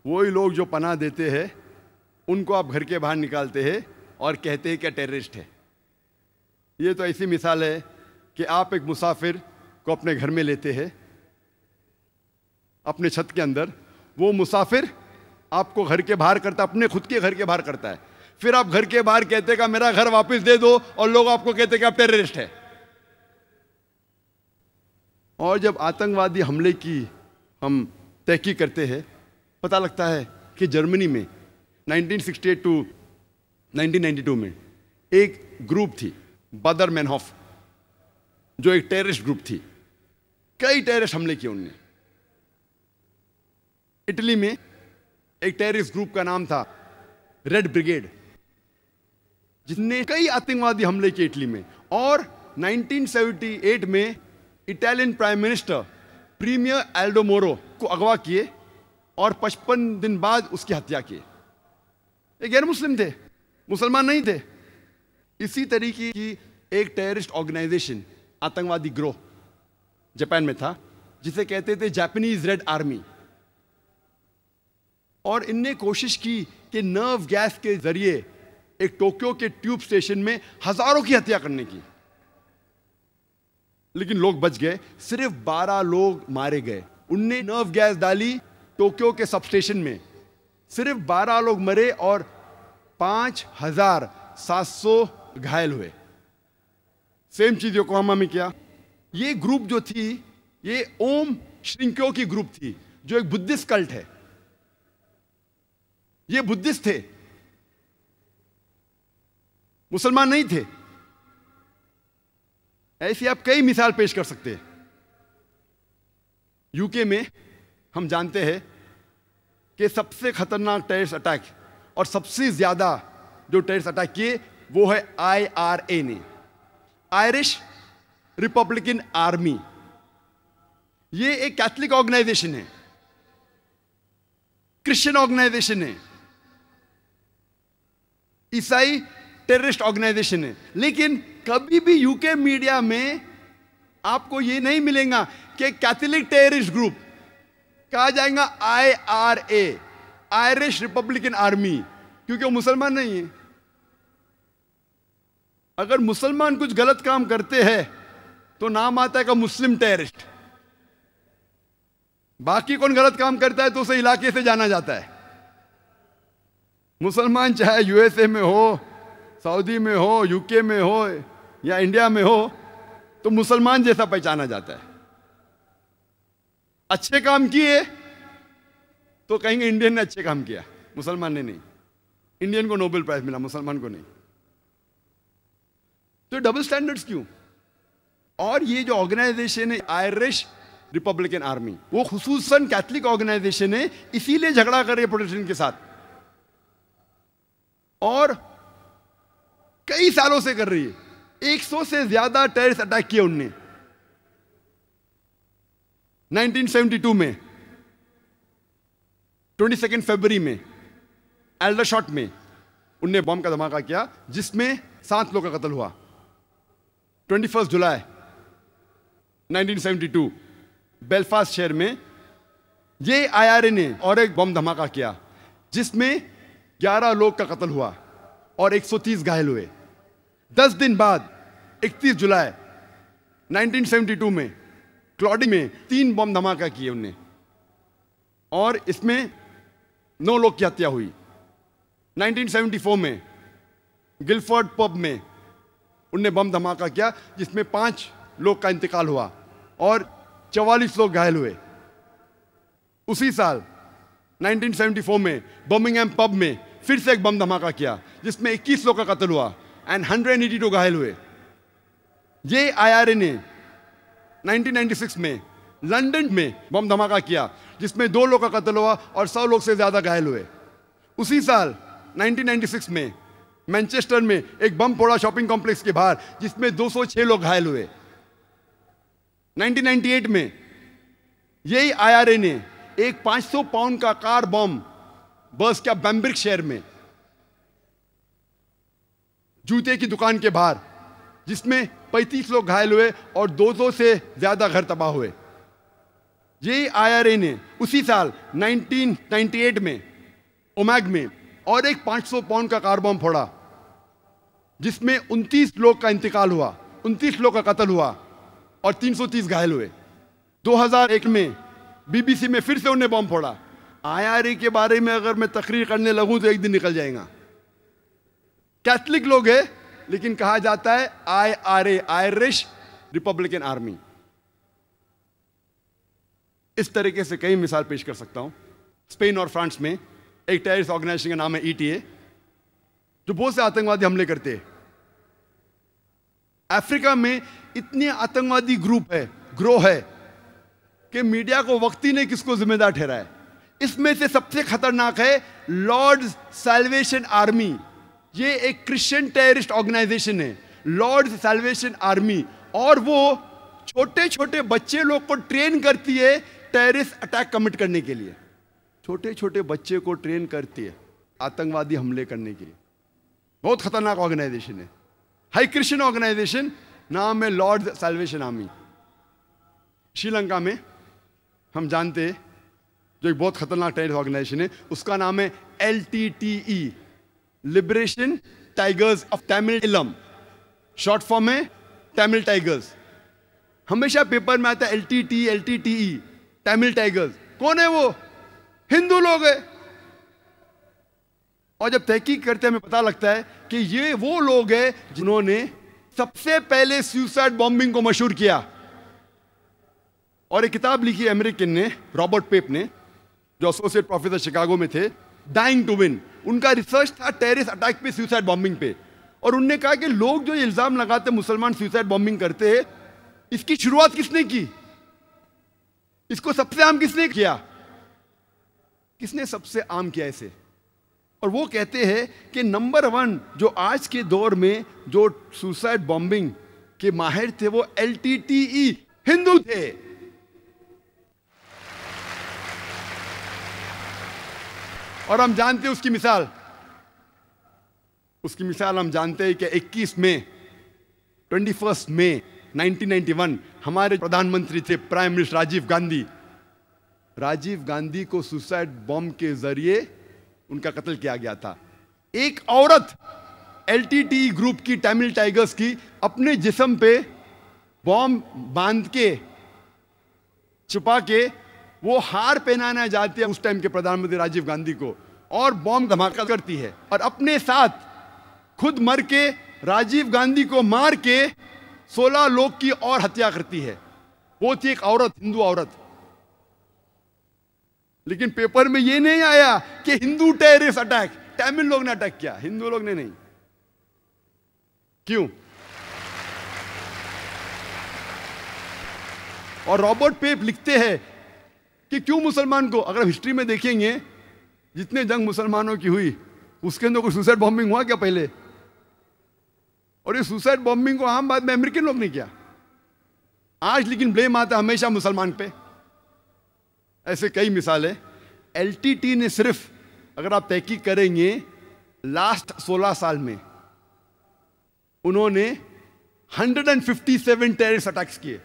वही लोग जो पनाह देते हैं उनको आप घर के बाहर निकालते हैं और कहते हैं कि टेररिस्ट है। ये तो ऐसी मिसाल है कि आप एक मुसाफिर को अपने घर में लेते हैं, अपने छत के अंदर, वो मुसाफिर आपको घर के बाहर करता, अपने खुद के घर के बाहर करता है, फिर आप घर के बाहर कहते का मेरा घर वापस दे दो, और लोग आपको कहते कि आप टेररिस्ट है। और जब आतंकवादी हमले की हम तहकीक करते हैं, पता लगता है कि जर्मनी में 1968 टू 1992 में एक ग्रुप थी, बादर मैनहॉफ, जो एक टेररिस्ट ग्रुप थी। कई टेररिस्ट हमले किए उनने। इटली में एक टेररिस्ट ग्रुप का नाम था रेड ब्रिगेड, जिसने कई आतंकवादी हमले किए इटली में। और 1978 में Italian prime minister premier Aldo Moro को अगवा किए और 55 दिन बाद उसकी हत्या की। ये गैर मुस्लिम थे, मुसलमान नहीं थे। इसी तरीके की एक टेररिस्ट ऑर्गेनाइजेशन, आतंकवादी ग्रोह जापान में था, जिसे कहते थे जापानीज रेड आर्मी। और इनने कोशिश की कि नर्व गैस के जरिए एक टोक्यो के ट्यूब स्टेशन में हजारों की हत्या करने की, लेकिन लोग बच गए। सिर्फ 12 लोग मारे गए। उनने नर्व गैस डाली टोक्यो के सब स्टेशन में, सिर्फ 12 लोग मरे और 5700 घायल हुए। सेम चीज योकोहामा में किया। ये ग्रुप जो थी, ये ओम श्रिंक्यो की ग्रुप थी, जो एक बुद्धिस्ट कल्ट है। ये बुद्धिस्ट थे, मुसलमान नहीं थे। ऐसी आप कई मिसाल पेश कर सकते हैं। यूके में हम जानते हैं कि सबसे खतरनाक टेररिस्ट अटैक और सबसे ज्यादा जो टेररिस्ट अटैक किए वो है IRA ने, आयरिश रिपब्लिकन आर्मी। ये एक कैथलिक ऑर्गेनाइजेशन है, क्रिश्चियन ऑर्गेनाइजेशन है, ईसाई टेररिस्ट ऑर्गेनाइजेशन है। लेकिन कभी भी यूके मीडिया में आपको ये नहीं मिलेगा कि कैथलिक टेररिस्ट ग्रुप, कहा जाएगा IRA, आयरिश रिपब्लिकन आर्मी, क्योंकि वो मुसलमान नहीं है। अगर मुसलमान कुछ गलत काम करते हैं तो नाम आता है का मुस्लिम टेररिस्ट। बाकी कौन गलत काम करता है तो उसे इलाके से जाना जाता है। मुसलमान चाहे USA में हो, सऊदी में हो, यूके में हो या इंडिया में हो, तो मुसलमान जैसा पहचाना जाता है। अच्छे काम किए तो कहेंगे इंडियन ने अच्छे काम किया, मुसलमान ने नहीं। इंडियन को नोबेल प्राइज मिला, मुसलमान को नहीं। तो डबल स्टैंडर्ड्स क्यों? और ये जो ऑर्गेनाइजेशन है आयरिश रिपब्लिकन आर्मी, वो खुसूसन कैथलिक ऑर्गेनाइजेशन है, इसीलिए झगड़ा कर रही है प्रोटेस्टेंट के साथ और कई सालों से कर रही है। 100 से ज्यादा टेररिस्ट अटैक किए उनने। 1972 में 22 फरवरी में एल्डरशॉट में उनने बम का धमाका किया, जिसमें 7 लोगों का कत्ल हुआ। 21 जुलाई 1972 बेलफास्ट शहर में ये IRA ने और एक बम धमाका किया, जिसमें 11 लोग का कत्ल हुआ और 130 घायल हुए। 10 दिन बाद 31 जुलाई 1972 में क्लॉडिंग में 3 बम धमाका किए उनने और इसमें 9 लोग की हत्या हुई। 1974 में गिलफोर्ड पब में उनने बम धमाका किया, जिसमें 5 लोग का इंतकाल हुआ और 44 लोग घायल हुए। उसी साल 1974 में बर्मिंघम पब में फिर से एक बम धमाका किया, जिसमें 21 लोग का कत्ल हुआ एंड 182 घायल हुए। ये IRA ने 1996 में लंदन में बम धमाका किया, जिसमें 2 लोग का कत्ल हुआ और 100 लोग से ज्यादा घायल हुए। उसी साल 1996 में मैनचेस्टर में एक बम फोड़ा शॉपिंग कॉम्प्लेक्स के बाहर, जिसमें 206 लोग घायल हुए। 1998 में यही IRA ने एक 500 पाउंड का कार बम बर्स्ट किया बैम्ब्रिक शहर में, जूते की दुकान के बाहर, जिसमें 35 लोग घायल हुए और 200 से ज्यादा घर तबाह हुए। यही IRA ने उसी साल 1998 में ओमैग में और एक 500 पाउंड का कार बम फोड़ा, जिसमें 29 लोग का इंतकाल हुआ, 29 लोग का कत्ल हुआ और 330 घायल हुए। 2001 में BBC में फिर से उन्हें बम फोड़ा। IRA के बारे में अगर मैं तकरीर करने लगूं तो एक दिन निकल जाएगा। कैथलिक लोग हैं, लेकिन कहा जाता है IRA, आयरिश रिपब्लिकन आर्मी। इस तरीके से कई मिसाल पेश कर सकता हूं। स्पेन और फ्रांस में एक टेररिस्ट ऑर्गेनाइजेशन का नाम है ETA, जो बहुत से आतंकवादी हमले करते हैं। अफ्रीका में इतने आतंकवादी ग्रुप है, ग्रोह है, कि मीडिया को वक्त ही नहीं किसको जिम्मेदार ठहराए। इसमें से सबसे खतरनाक है लॉर्ड्स सैल्वेशन आर्मी। ये एक क्रिश्चियन टेररिस्ट ऑर्गेनाइजेशन है, लॉर्ड्स सैल्वेशन आर्मी, और वो छोटे छोटे बच्चे लोग को ट्रेन करती है टेररिस्ट अटैक कमिट करने के लिए। छोटे छोटे बच्चे को ट्रेन करती है आतंकवादी हमले करने के लिए। बहुत खतरनाक ऑर्गेनाइजेशन है, हाई क्रिश्चियन ऑर्गेनाइजेशन, नाम है लॉर्ड्स सैल्वेशन आर्मी। श्रीलंका में हम जानते हैं जो एक बहुत खतरनाक टेररिस्ट ऑर्गेनाइजेशन है, उसका नाम है LTTE, liberation tigers of Tamil इलम, शॉर्ट फॉर्म है तमिल टाइगर्स। हमेशा पेपर में आता है LTTE, तमिल टाइगर्स। कौन है वो? हिंदू लोग है। और जब तहकीक करते हैं हमें पता लगता है कि ये वो लोग हैं जिन्होंने सबसे पहले सुसाइड बॉम्बिंग को मशहूर किया। और एक किताब लिखी अमेरिकन ने, रॉबर्ट पेप ने, जो एसोसिएट प्रोफेसर शिकागो में थे, डाइंग टू विन। उनका रिसर्च था टेररिस्ट अटैक पे, सुसाइड बॉम्बिंग पे। और उनने कहा कि लोग जो इल्जाम लगाते मुसलमान सुसाइड बॉम्बिंग करते हैं, इसकी शुरुआत किसने की, इसको सबसे आम किसने किया, किसने सबसे आम किया इसे। और वो कहते हैं कि नंबर 1 जो आज के दौर में जो सुसाइड बॉम्बिंग के माहिर थे वो LTTE हिंदू थे। और हम जानते हैं उसकी मिसाल हम जानते हैं कि 21 मई 1991 हमारे प्रधानमंत्री थे प्राइम मिनिस्टर राजीव गांधी को सुसाइड बॉम्ब के जरिए उनका कत्ल किया गया था। एक औरत LTTE ग्रुप की, तमिल टाइगर्स की, अपने जिस्म पे बॉम्ब बांध के छुपा के वो हार पहनाना जाती है उस टाइम के प्रधानमंत्री राजीव गांधी को, और बॉम्ब धमाका करती है और अपने साथ खुद मर के राजीव गांधी को मार के 16 लोग की और हत्या करती है। वो थी एक औरत, हिंदू औरत। लेकिन पेपर में ये नहीं आया कि हिंदू टेररिस्ट अटैक, तमिल लोग ने अटैक किया, हिंदू लोग ने नहीं। क्यों? और रॉबर्ट पेप लिखते हैं कि क्यों मुसलमान को, अगर हिस्ट्री में देखेंगे जितने जंग मुसलमानों की हुई उसके अंदर कोई सुसाइड बॉम्बिंग हुआ क्या पहले? और ये सुसाइड बॉम्बिंग को आम बात में अमेरिकन लोग ने किया। आज लेकिन ब्लेम आता हमेशा मुसलमान पे। ऐसे कई मिसालें। LTTE ने सिर्फ, अगर आप तहकीक करेंगे, लास्ट 16 साल में उन्होंने 157 टेररिस्ट अटैक्स किए।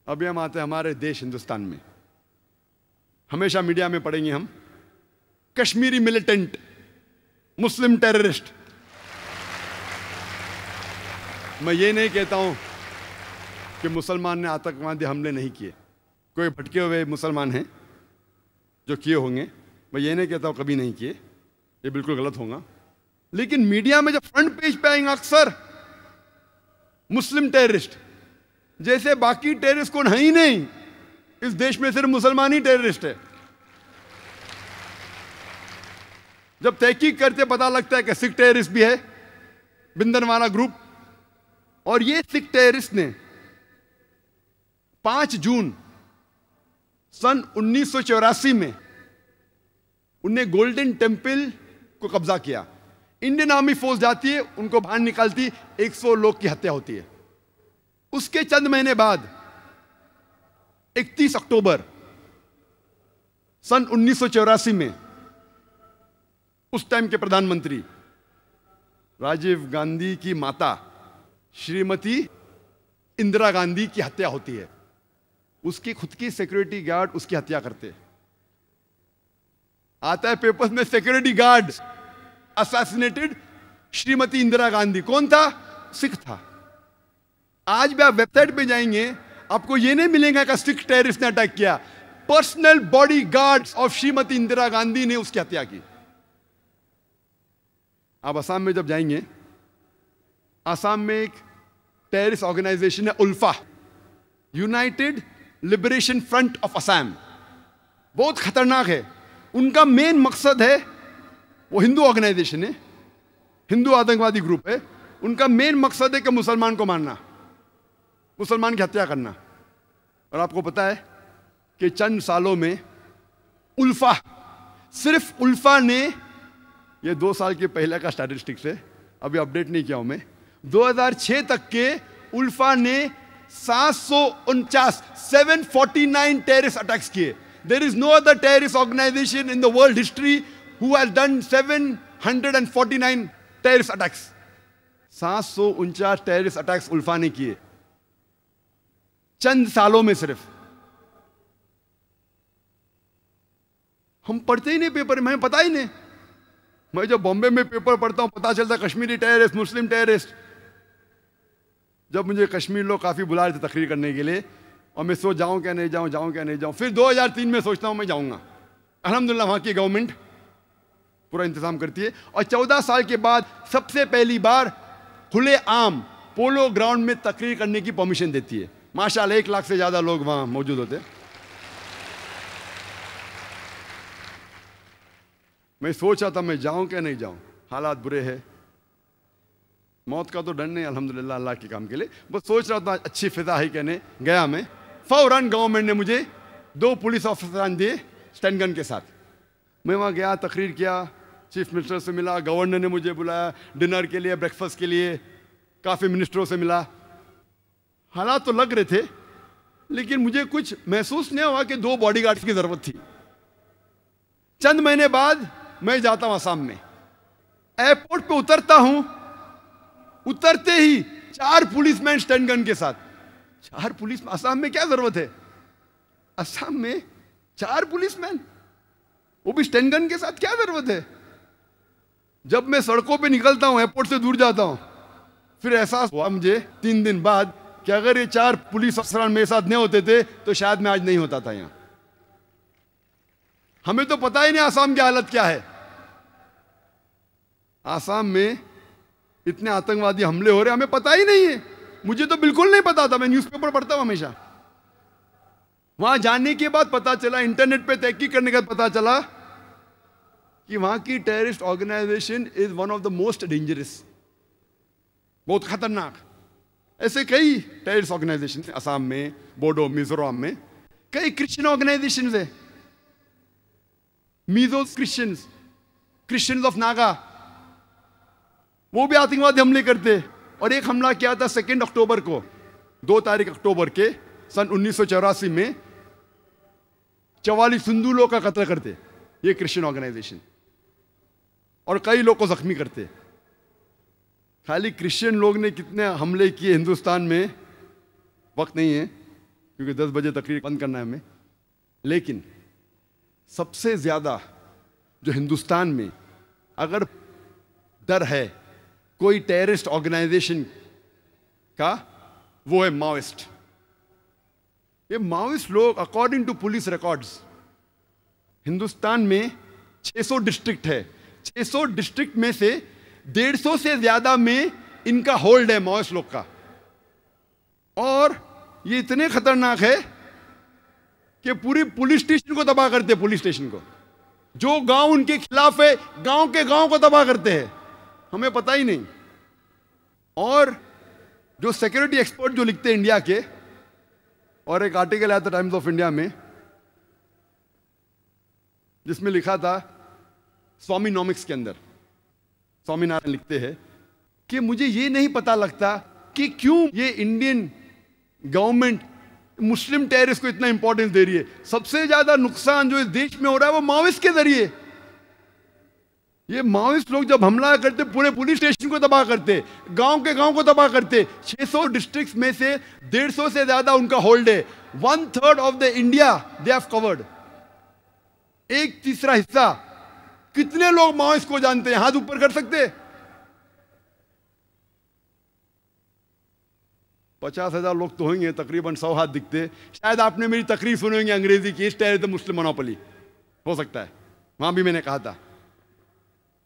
अभी हम आते हैं हमारे देश हिंदुस्तान में। हमेशा मीडिया में पढ़ेंगे हम, कश्मीरी मिलिटेंट, मुस्लिम टेररिस्ट। मैं ये नहीं कहता हूं कि मुसलमान ने आतंकवादी हमले नहीं किए, कोई भटके हुए मुसलमान हैं जो किए होंगे, मैं ये नहीं कहता हूं कभी नहीं किए, ये बिल्कुल गलत होगा। लेकिन मीडिया में जब फ्रंट पेज पे आएंगे अक्सर मुस्लिम टेररिस्ट, जैसे बाकी टेररिस्ट कौन है ही नहीं, इस देश में सिर्फ मुसलमान ही टेररिस्ट है। जब तहकीक करते पता लगता है कि सिख टेररिस्ट भी है, बिंदरवाला ग्रुप। और ये सिख टेररिस्ट ने 5 जून सन 1984 में उन्हें गोल्डन टेम्पल को कब्जा किया। इंडियन आर्मी फोर्स जाती है, उनको बाहर निकालती, 100 लोग की हत्या होती है। उसके चंद महीने बाद 31 अक्टूबर सन 1984 में उस टाइम के प्रधानमंत्री राजीव गांधी की माता श्रीमती इंदिरा गांधी की हत्या होती है। उसकी खुद की सिक्योरिटी गार्ड उसकी हत्या करते। आता है पेपर्स में, security guard assassinated Shrimati Indira Gandhi. कौन था? सिख था। आज भी आप वेबसाइट पे जाएंगे, आपको यह नहीं मिलेगा कि सिख टेररिस्ट ने अटैक किया। Personal body guards of Shrimati Indira Gandhi ने उसकी हत्या की। आप असम में जब जाएंगे, असम में एक टेररिस्ट ऑर्गेनाइजेशन है ULFA, United Liberation Front of Assam. बहुत खतरनाक है। उनका मेन मकसद है, वो हिंदू ऑर्गेनाइजेशन है, हिंदू आतंकवादी ग्रुप है। उनका मेन मकसद है कि मुसलमान को मारना, मुसलमान की हत्या करना। और आपको पता है कि चंद सालों में उल्फा, सिर्फ उल्फा ने, ये 2 साल के पहले का स्टैटिस्टिक्स है, अभी अपडेट नहीं किया हूं मैं, 2006 तक के उल्फा ने 749 टेररिस्ट अटैक्स किए। There is no other terrorist organization in the world history who has done 749 terrorist attacks. 749 terrorist attacks ULFA ने किए चंद सालों में सिर्फ। हम पढ़ते ही नहीं पेपर में, हमें पता ही नहीं। मैं जब बॉम्बे में पेपर पढ़ता हूं, पता चलता कश्मीरी टेररिस्ट, मुस्लिम टेररिस्ट। जब मुझे कश्मीर लोग काफ़ी बुला रहे थे तकरीर करने के लिए, और मैं सोच जाऊं क्या नहीं जाऊं, जाऊं क्या नहीं जाऊं। फिर 2003 में सोचता हूं मैं जाऊंगा। अल्हम्दुलिल्लाह वहाँ की गवर्नमेंट पूरा इंतजाम करती है। और 14 साल के बाद सबसे पहली बार खुले आम पोलो ग्राउंड में तकरीर करने की परमिशन देती है। माशाल्लाह 1 लाख से ज़्यादा लोग वहाँ मौजूद होते। मैं सोच रहा था मैं जाऊँ क्या नहीं जाऊँ, हालात बुरे हैं। मौत का तो डर नहीं अल्हम्दुलिल्लाह अल्लाह के काम के लिए, बस सोच रहा था अच्छी फिजा है कहने गया मैं। फौरन गवर्नमेंट ने मुझे 2 पुलिस ऑफिसर दिए स्टैंड गन के साथ। मैं वहाँ गया, तकरीर किया, चीफ मिनिस्टर से मिला, गवर्नर ने मुझे बुलाया डिनर के लिए, ब्रेकफास्ट के लिए, काफ़ी मिनिस्टरों से मिला। हालात तो लग रहे थे, लेकिन मुझे कुछ महसूस नहीं हुआ कि 2 बॉडीगार्ड्स की ज़रूरत थी। चंद महीने बाद मैं जाता हूँ आसाम में, एयरपोर्ट पे उतरता हूँ, उतरते ही 4 पुलिसमैन स्टैंड गन के साथ। 4 पुलिस, असम में क्या जरूरत है? असम में 4 पुलिसमैन, वो भी स्टैंड गन के साथ, क्या जरूरत है? जब मैं सड़कों पे निकलता हूं, एयरपोर्ट से दूर जाता हूं, फिर एहसास हुआ मुझे 3 दिन बाद कि अगर ये 4 पुलिस अफसरान मेरे साथ नहीं होते थे तो शायद मैं आज नहीं होता था यहां। हमें तो पता ही नहीं आसाम की हालत क्या है। आसाम में इतने आतंकवादी हमले हो रहे, हमें पता ही नहीं है। मुझे तो बिल्कुल नहीं पता था, मैं न्यूज़पेपर पढ़ता हूं हमेशा। वहां जाने के बाद पता चला, इंटरनेट पे तहकीक करने के बाद पता चला कि वहां की terrorist organization is one of the most dangerous, बहुत खतरनाक। ऐसे कई टेररिस्ट ऑर्गेनाइजेशन है असम में, बोडो, मिजोरम में। कई क्रिश्चियन ऑर्गेनाइजेशन है, Mizo Christians, Christians of Naga, वो भी आतंकवादी हमले करते। और एक हमला किया था 2 अक्टूबर को, 2 तारीख अक्टूबर के सन 1984 में 44 हिंदू लोग का कत्ल करते ये क्रिश्चियन ऑर्गेनाइजेशन, और कई लोग को जख्मी करते। खाली क्रिश्चियन लोग ने कितने हमले किए हिंदुस्तान में, वक्त नहीं है क्योंकि 10 बजे तकरीर बंद करना है हमें। लेकिन सबसे ज़्यादा जो हिंदुस्तान में अगर डर है कोई टेररिस्ट ऑर्गेनाइजेशन का, वो है माओइस्ट। ये माओइस्ट लोग according to police records Hindustan में 600 डिस्ट्रिक्ट है, 600 डिस्ट्रिक्ट में से 150 से ज्यादा में इनका होल्ड है माओइस्ट लोग का। और ये इतने खतरनाक है कि पूरी पुलिस स्टेशन को तबाह करते हैं। पुलिस स्टेशन को, जो गांव उनके खिलाफ है, गांव के गांव को तबाह करते हैं, हमें पता ही नहीं। और जो सिक्योरिटी एक्सपर्ट जो लिखते हैं इंडिया के, और एक आर्टिकल आया था टाइम्स ऑफ इंडिया में जिसमें लिखा था, स्वामीनॉमिक्स के अंदर स्वामीनारायण लिखते हैं कि मुझे ये नहीं पता लगता कि क्यों ये इंडियन गवर्नमेंट मुस्लिम टेररिस्ट को इतना इंपॉर्टेंस दे रही है। सबसे ज्यादा नुकसान जो इस देश में हो रहा है वो माओइस्ट के जरिए। ये माओइस्ट लोग जब हमला करते, पूरे पुलिस स्टेशन को तबाह करते, गांव के गांव को तबाह करते। 600 डिस्ट्रिक्ट्स में से 150 से ज्यादा उनका होल्ड है। 1/3 of the India they have covered. 1/3 हिस्सा। कितने लोग माओइस्ट को जानते हैं? हाथ ऊपर कर सकते? 50,000 लोग तो होंगे, तकरीबन 100 हाथ दिखते। शायद आपने मेरी तकरीर सुनी होंगी अंग्रेजी की, इस टेरर द मुस्लिम मोनोपोली, हो सकता है वहां भी मैंने कहा था।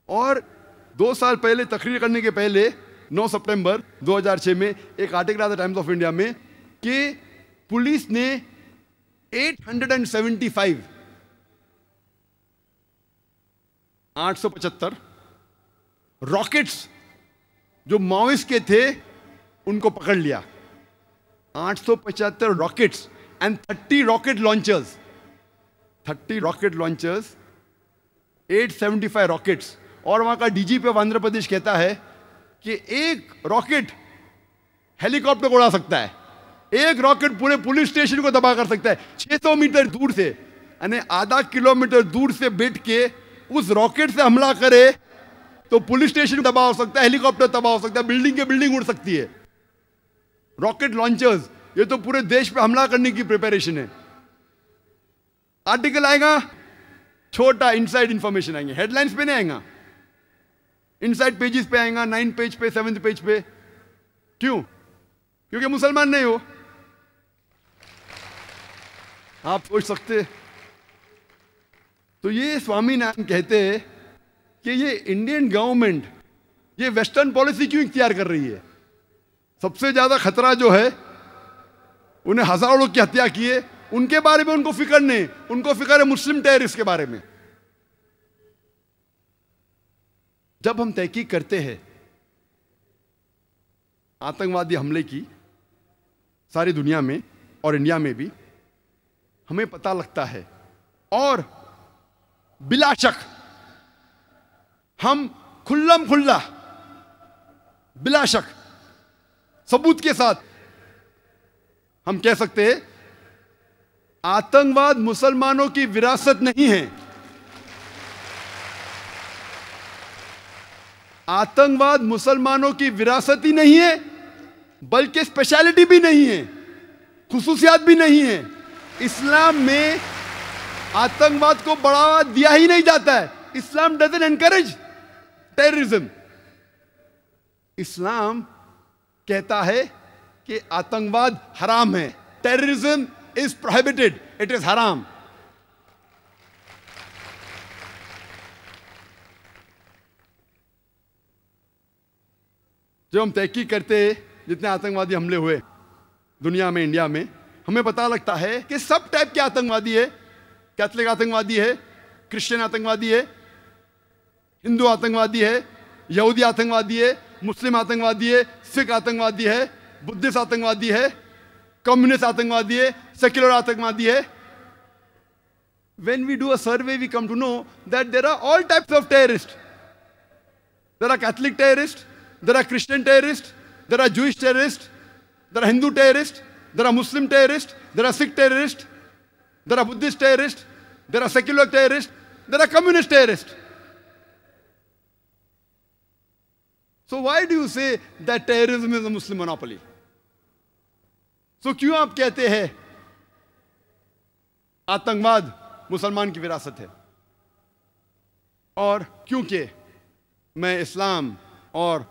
और 2 साल पहले, तकरीर करने के पहले 9 सितंबर 2006 में एक आर्टिकल आया था टाइम्स ऑफ इंडिया में कि पुलिस ने 875 रॉकेट्स जो माओइस्ट के थे उनको पकड़ लिया। 875 rockets and 30 rocket launchers, 30 rocket launchers, 875 rockets. और वहां का डीजीपी ऑफ आंध्र प्रदेश कहता है कि एक रॉकेट हेलीकॉप्टर को उड़ा सकता है, एक रॉकेट पूरे पुलिस स्टेशन को तबाह कर सकता है। 600 मीटर दूर से, यानी आधा किलोमीटर दूर से बैठ के उस रॉकेट से हमला करे तो पुलिस स्टेशन तबाह हो सकता है, हेलीकॉप्टर तबाह हो सकता है, बिल्डिंग के बिल्डिंग उड़ सकती है। रॉकेट लॉन्चर्स, ये तो पूरे देश पे हमला करने की प्रिपरेशन है। आर्टिकल आएगा, छोटा इनसाइड इंफॉर्मेशन आएंगे, हेडलाइंस पे नहीं आएगा, इनसाइड पेजेस पे आएगा, 9 पेज पे, 7 पेज पे। क्यों? क्योंकि मुसलमान नहीं हो। आप सोच सकते। तो ये स्वामीनाथन कहते हैं कि ये इंडियन गवर्नमेंट ये वेस्टर्न पॉलिसी क्यों इख्तियार कर रही है? सबसे ज्यादा खतरा जो है, उन्हें हजारों लोग की हत्या की है, उनके बारे में उनको फिक्र नहीं, उनको फिक्र है मुस्लिम टेररिस्ट के बारे में। जब हम तहकीक करते हैं आतंकवादी हमले की सारी दुनिया में और इंडिया में भी, हमें पता लगता है और बिला शक हम खुल्लम खुल्ला बिला शक सबूत के साथ हम कह सकते हैं आतंकवाद मुसलमानों की विरासत नहीं है। आतंकवाद मुसलमानों की विरासत ही नहीं है, बल्कि स्पेशलिटी भी नहीं है, खुसूसियात भी नहीं है। इस्लाम में आतंकवाद को बढ़ावा दिया ही नहीं जाता है। इस्लाम डजंट एनकरेज टेररिज्म। इस्लाम कहता है कि आतंकवाद हराम है, terrorism is prohibited, it is हराम। जब हम तहकीक करते हैं जितने आतंकवादी हमले हुए दुनिया में, इंडिया में, हमें पता लगता है कि सब टाइप के आतंकवादी है। कैथलिक आतंकवादी है, क्रिश्चियन आतंकवादी है, हिंदू आतंकवादी है, यहूदी आतंकवादी है, मुस्लिम आतंकवादी है, सिख आतंकवादी है, बुद्धिस्ट आतंकवादी है, कम्युनिस्ट आतंकवादी है, सेक्युलर आतंकवादी है। When we do a survey, we come to know that there are all types of terrorists. There are Catholic terrorists, there are Christian terrorists, there are Jewish terrorists, there are Hindu terrorists, there are Muslim terrorists, there are Sikh terrorists, there are Buddhist terrorists, there are secular terrorists, there are communist terrorists. So why do you say that terrorism is a Muslim monopoly? So क्यों आप कहते हैं आतंकवाद मुसलमान की विरासत है? और क्योंकि मैं इस्लाम और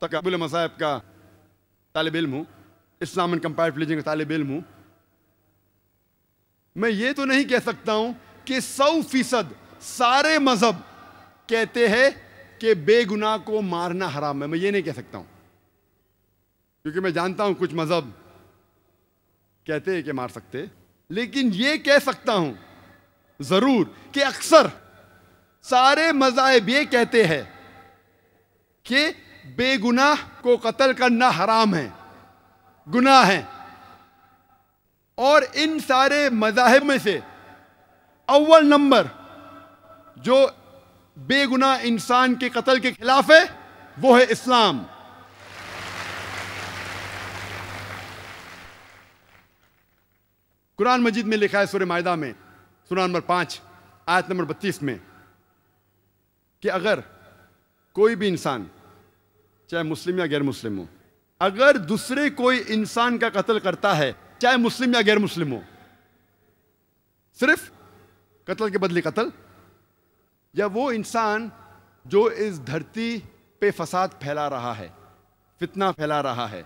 तकाबुल मज़ाहिब का तालिब इल्म हूँ, इस्लाम एंड कंपैरेटिव रिलीजन का तालिब इल्म हूँ, मैं ये तो नहीं कह सकता हूँ कि 100% सारे मजहब कहते हैं कि बेगुनाह को मारना हराम है। मैं ये नहीं कह सकता हूँ, क्योंकि मैं जानता हूँ कुछ मजहब कहते हैं कि मार सकते, लेकिन ये कह सकता हूं जरूर कि अक्सर सारे मज़ाहिब ये कहते हैं कि बेगुनाह को कत्ल करना हराम है, गुनाह है। और इन सारे मज़ाहिब में से अव्वल नंबर जो बेगुनाह इंसान के कत्ल के खिलाफ है वो है इस्लाम। कुरान मजीद में लिखा है सूरह माइदा में सूरह नंबर 5 आयत नंबर 32 में कि अगर कोई भी इंसान, चाहे मुस्लिम या गैर मुस्लिम हो, अगर दूसरे कोई इंसान का कत्ल करता है, चाहे मुस्लिम या गैर मुस्लिम हो, सिर्फ कत्ल के बदले कत्ल, या वो इंसान जो इस धरती पे फसाद फैला रहा है, फितना फैला रहा है,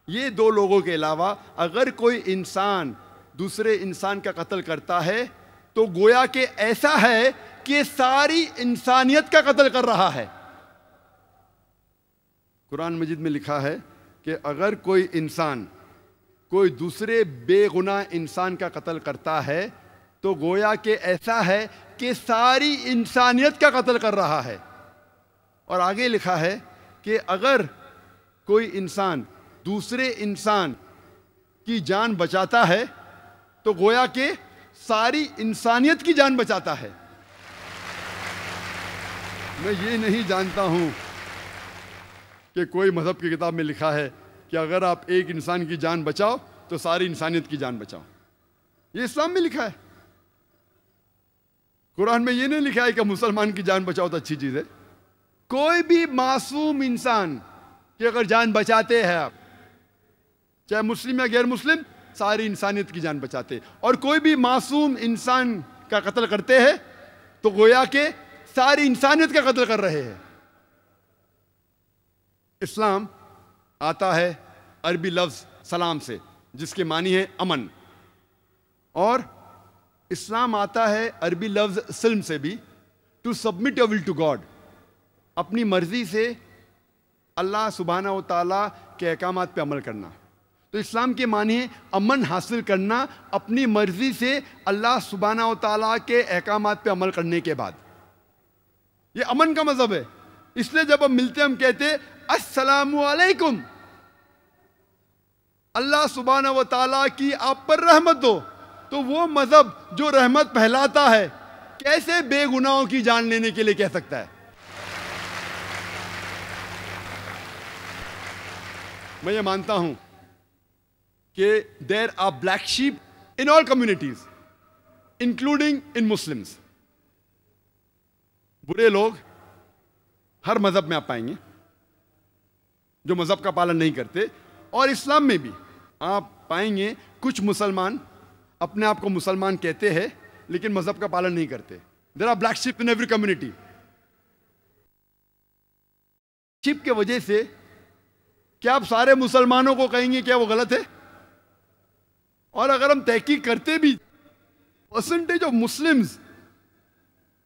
ये दो लोगों के अलावा अगर कोई इंसान दूसरे इंसान का कत्ल करता है तो गोया कि ऐसा है कि सारी इंसानियत का कत्ल कर रहा है। कुरान मजीद में लिखा है कि अगर कोई इंसान कोई दूसरे बेगुनाह इंसान का कत्ल करता है तो गोया कि ऐसा है कि सारी इंसानियत का कत्ल कर रहा है। और आगे लिखा है कि अगर कोई इंसान दूसरे इंसान की जान बचाता है तो गोया कि सारी इंसानियत की जान बचाता है। मैं ये नहीं जानता हूं कि कोई मजहब की किताब में लिखा है कि अगर आप एक इंसान की जान बचाओ तो सारी इंसानियत की जान बचाओ। ये इस्लाम में लिखा है। कुरान में ये नहीं लिखा है कि मुसलमान की जान बचाओ तो अच्छी चीज है। कोई भी मासूम इंसान की अगर जान बचाते हैं आप, चाहे मुस्लिम या गैर मुस्लिम, सारी इंसानियत की जान बचाते। और कोई भी मासूम इंसान का कत्ल करते हैं तो गोया के सारी इंसानियत का कत्ल कर रहे हैं। इस्लाम आता है अरबी लफ्ज सलाम से, जिसके मानी है अमन, और इस्लाम आता है अरबी लफ्ज सिल्म से भी, to submit your will to God, अपनी मर्जी से अल्लाह सुब्हाना व तआला के अहकामात पे अमल करना। तो इस्लाम के माने अमन हासिल करना अपनी मर्जी से अल्लाह सुब्हाना व तआला के अहकामात पे अमल करने के बाद। ये अमन का मजहब है। इसलिए जब हम मिलते हम कहते अस्सलामु अलैकुम, अल्लाह सुब्हाना व तआला की आप पर रहमत हो। तो वो मजहब जो रहमत फैलाता है कैसे बेगुनाहों की जान लेने के लिए कह सकता है? मैं ये मानता हूं कि there are black sheep in all communities including in Muslims. बुरे लोग हर मजहब में आप पाएंगे जो मजहब का पालन नहीं करते, और इस्लाम में भी आप पाएंगे कुछ मुसलमान अपने आप को मुसलमान कहते हैं लेकिन मजहब का पालन नहीं करते। There are black sheep in every community. Ship के वजह से क्या आप सारे मुसलमानों को कहेंगे क्या वो गलत है? और अगर हम तहकीक करते भी, परसेंटेज ऑफ मुस्लिम्स,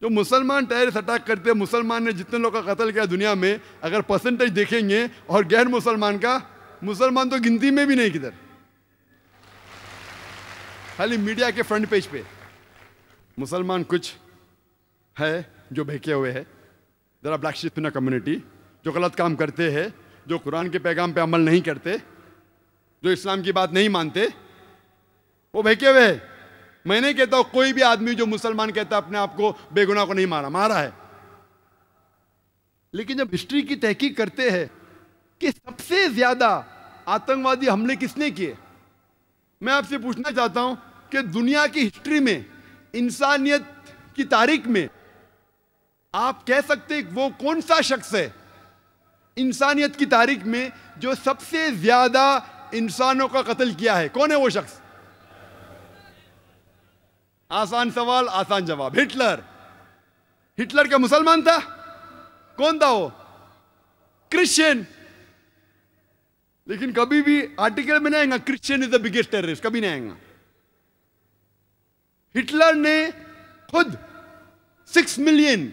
जो मुसलमान टेररिस्ट अटैक करते हैं, मुसलमान ने जितने लोगों का कत्ल किया दुनिया में, अगर परसेंटेज देखेंगे और गैर मुसलमान का, मुसलमान तो गिनती में भी नहीं किधर, खाली मीडिया के फ्रंट पेज पे मुसलमान कुछ है जो बहके हुए है। There are black sheep in a community, जो गलत काम करते हैं, जो कुरान के पैगाम पे अमल नहीं करते, जो इस्लाम की बात नहीं मानते, वो बहके हुए हैं। मैं नहीं कहता कोई भी आदमी जो मुसलमान कहता है अपने आप को बेगुनाह को नहीं मारा है, लेकिन जब हिस्ट्री की तहकीक करते हैं कि सबसे ज्यादा आतंकवादी हमले किसने किए, मैं आपसे पूछना चाहता हूं कि दुनिया की हिस्ट्री में, इंसानियत की तारीख में आप कह सकते वो कौन सा शख्स है इंसानियत की तारीख में जो सबसे ज्यादा इंसानों का कत्ल किया है? कौन है वो शख्स? आसान सवाल आसान जवाब, हिटलर। हिटलर क्या मुसलमान था? कौन था वो? क्रिश्चियन। लेकिन कभी भी आर्टिकल में नहीं आएगा Christian is the biggest terrorist, कभी नहीं आएगा। हिटलर ने खुद 6 मिलियन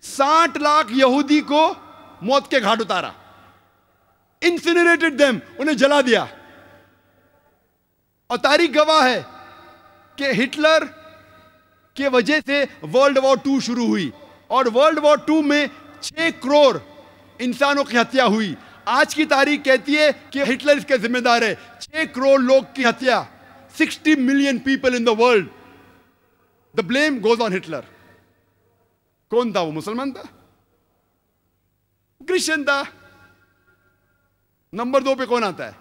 60 लाख यहूदी को मौत के घाट उतारा, इंसिनरेटेड देम, उन्हें जला दिया। और तारीख गवाह है कि हिटलर के वजह से वर्ल्ड वॉर 2 शुरू हुई, और वर्ल्ड वॉर 2 में 6 करोड़ इंसानों की हत्या हुई। आज की तारीख कहती है कि हिटलर इसके जिम्मेदार है। 6 करोड़ लोग की हत्या, 60 million people in the world, the blame goes on Hitler. कौन था वो? मुसलमान था? क्रिश्चियन था? नंबर 2 पे कौन आता है?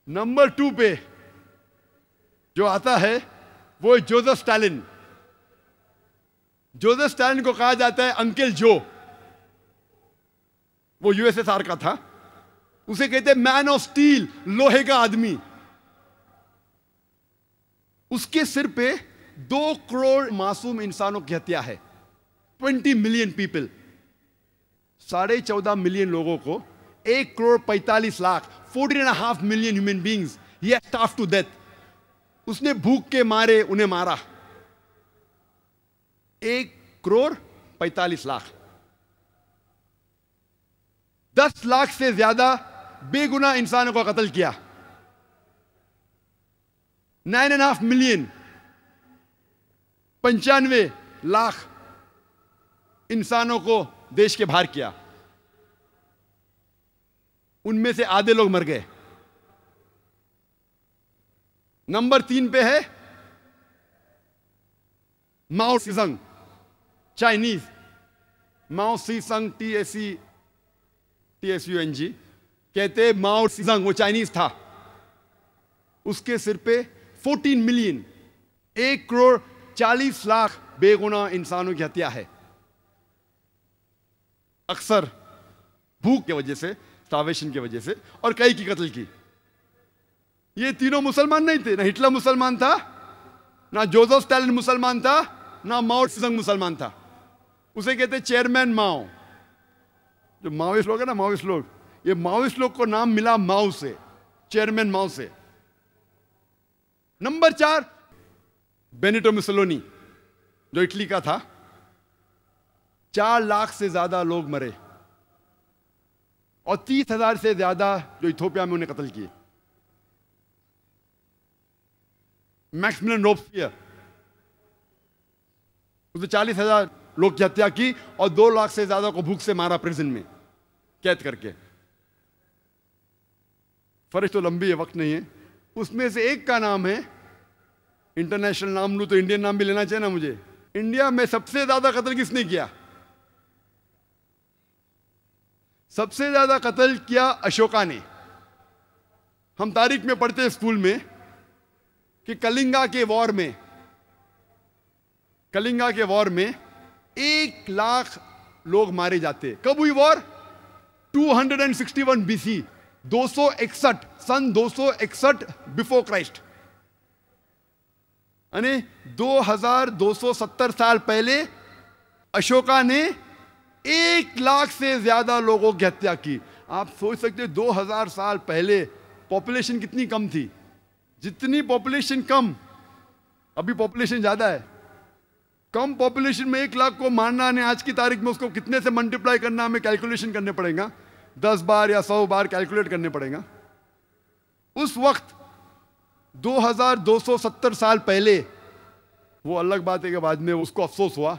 नंबर 2 पे जो आता है वो है जोसेफ स्टालिन। जोसेफ स्टालिन को कहा जाता है अंकल जो। वो यूएसएसआर का था, उसे कहते हैं मैन ऑफ स्टील, लोहे का आदमी। उसके सिर पे 2 करोड़ मासूम इंसानों की हत्या है, 20 मिलियन पीपल। 14.5 मिलियन लोगों को 1 crore 45 lakh 14.5 million human beings ही हैज स्टार्व्ड टू डेथ। उसने भूख के मारे उन्हें मारा। 1 करोड़ 45 लाख, 10 लाख से ज्यादा बेगुनाह इंसानों का कत्ल किया। 9.5 मिलियन 95 लाख इंसानों को देश के बाहर किया। उनमें से आधे लोग मर गए। नंबर 3 पे है माओ सीजंग, चाइनीज। माओ सीजंग, TSUNG कहते हैं माओ सीजंग, वो चाइनीज था। उसके सिर पे 14 मिलियन 1 करोड़ 40 लाख बेगुनाह इंसानों की हत्या है, अक्सर भूख की वजह से, स्टार्वेशन की वजह से, और कई की कत्ल की। ये तीनों मुसलमान नहीं थे। ना हिटलर मुसलमान था, ना जोसेफ स्टालिन मुसलमान था, ना माओ त्से मुसलमान था। उसे कहते चेयरमैन माओ। जो माओइस्ट लोग है ना, माओइस्ट लोग, ये माओइस्ट लोग को नाम मिला माओ से, चेयरमैन माओ से। नंबर 4 बेनिटो मुसोलिनी, जो इटली का था, 4 लाख से ज्यादा लोग मरे और 30,000 से ज्यादा जो इथोपिया में उन्हें कत्ल किए। मैक्सिमिलियन रोबस्पियर, उसने 40,000 लोग की हत्या की और 2 लाख से ज्यादा को भूख से मारा प्रिजन में कैद करके। फरिश तो लंबी है, वक्त नहीं है। उसमें से एक का नाम है, इंटरनेशनल नाम लूं तो इंडियन नाम भी लेना चाहिए ना मुझे। इंडिया में सबसे ज्यादा कत्ल किसने किया? सबसे ज्यादा कत्ल किया अशोका ने। हम तारीख में पढ़ते हैं स्कूल में कि कलिंगा के वॉर में 1 लाख लोग मारे जाते। कब हुई वॉर? 261 BC, 261 सन 261 बिफोर क्राइस्ट, यानी 2270 साल पहले अशोका ने 1 लाख से ज्यादा लोगों की हत्या की। आप सोच सकते हैं 2000 साल पहले पॉपुलेशन कितनी कम थी। जितनी पॉपुलेशन कम, अभी पॉपुलेशन ज्यादा है। कम पॉपुलेशन में 1 लाख को मारना ने आज की तारीख में उसको कितने से मल्टीप्लाई करना, हमें कैलकुलेशन करने पड़ेगा, 10 बार या 100 बार कैलकुलेट करने पड़ेगा। उस वक्त 2270 साल पहले, वो अलग बात है कि बाद में उसको अफसोस हुआ,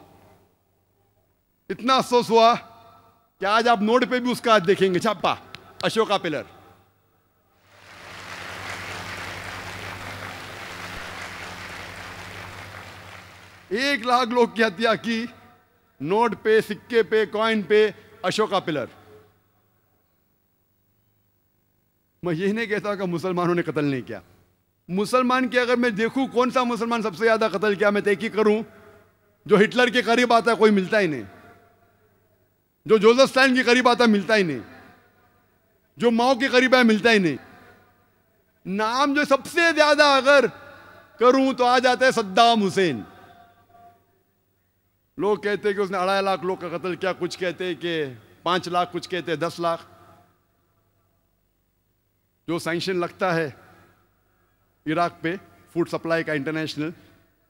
इतना अफसोस हुआ कि आज आप नोट पे भी उसका आज देखेंगे छापा, अशोका पिलर। एक लाख लोग की हत्या की, नोट पे, सिक्के पे, कॉइन पे, अशोका पिलर। मैं यही नहीं कहता कि मुसलमानों ने कत्ल नहीं किया। मुसलमान की अगर मैं देखूं कौन सा मुसलमान सबसे ज्यादा कत्ल किया, मैं तहकीक करूं, जो हिटलर के करीब आता है कोई मिलता ही नहीं, जो जोसेफ स्टालिन के करीब आता है मिलता ही नहीं, जो माओ के करीब है मिलता ही नहीं। नाम जो सबसे ज्यादा अगर करूं तो आ जाता है सद्दाम हुसैन। लोग कहते हैं कि उसने 2.5 लाख लोग का कत्ल किया, कुछ कहते हैं कि 5 लाख, कुछ कहते हैं 10 लाख। जो सैंक्शन लगता है इराक पे फूड सप्लाई का इंटरनेशनल,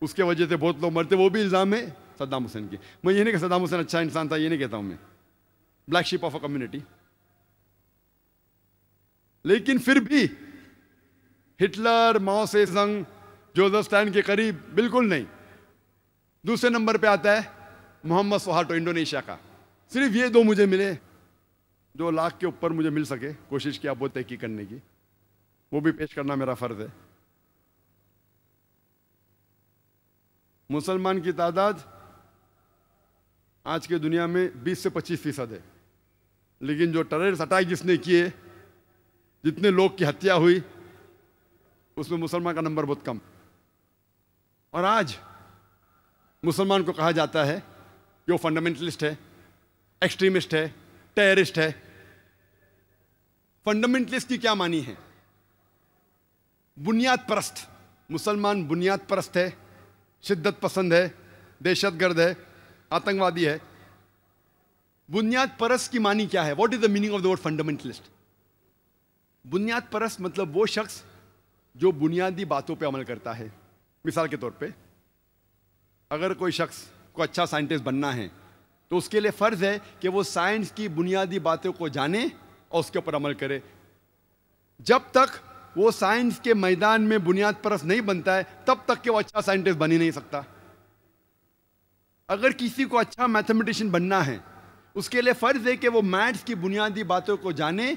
उसके वजह से बहुत लोग मरते, वो भी इल्जाम है सद्दाम हुसैन की। मैं ये नहीं कहता सद्दाम हुसैन अच्छा इंसान था, ये नहीं कहता हूं मैं, black sheep of a community. लेकिन फिर भी हिटलर, माओ से जंग, जोसेफ स्टालिन के करीब बिल्कुल नहीं। दूसरे नंबर पे आता है मोहम्मद सुहार्टो, इंडोनेशिया का। सिर्फ ये 2 मुझे मिले, 2 लाख के ऊपर मुझे मिल सके, कोशिश किया बहुत तहकीक करने की, वो भी पेश करना मेरा फर्ज है। मुसलमान की तादाद आज के दुनिया में 20 से 25% है, लेकिन जो टेररिस्ट अटैक जिसने किए, जितने लोग की हत्या हुई, उसमें मुसलमान का नंबर बहुत कम। और आज मुसलमान को कहा जाता है कि वो फंडामेंटलिस्ट है, एक्सट्रीमिस्ट है, टेररिस्ट है। फंडामेंटलिस्ट की क्या मानी है? बुनियाद परस्त। मुसलमान बुनियाद परस्त है, शिद्दत पसंद है, दहशतगर्द है, आतंकवादी है। बुनियाद परस्त की मानी क्या है? What is the meaning of the word fundamentalist? बुनियाद परस्त मतलब वो शख्स जो बुनियादी बातों पे अमल करता है। मिसाल के तौर पे, अगर कोई शख्स को अच्छा साइंटिस्ट बनना है तो उसके लिए फर्ज है कि वो साइंस की बुनियादी बातों को जाने और उसके ऊपर अमल करे। जब तक वो साइंस के मैदान में बुनियाद परस्त नहीं बनता है, तब तक कि वो अच्छा साइंटिस्ट बन ही नहीं सकता। अगर किसी को अच्छा मैथमेटिशियन बनना है, उसके लिए फर्ज है कि वो मैथ्स की बुनियादी बातों को जाने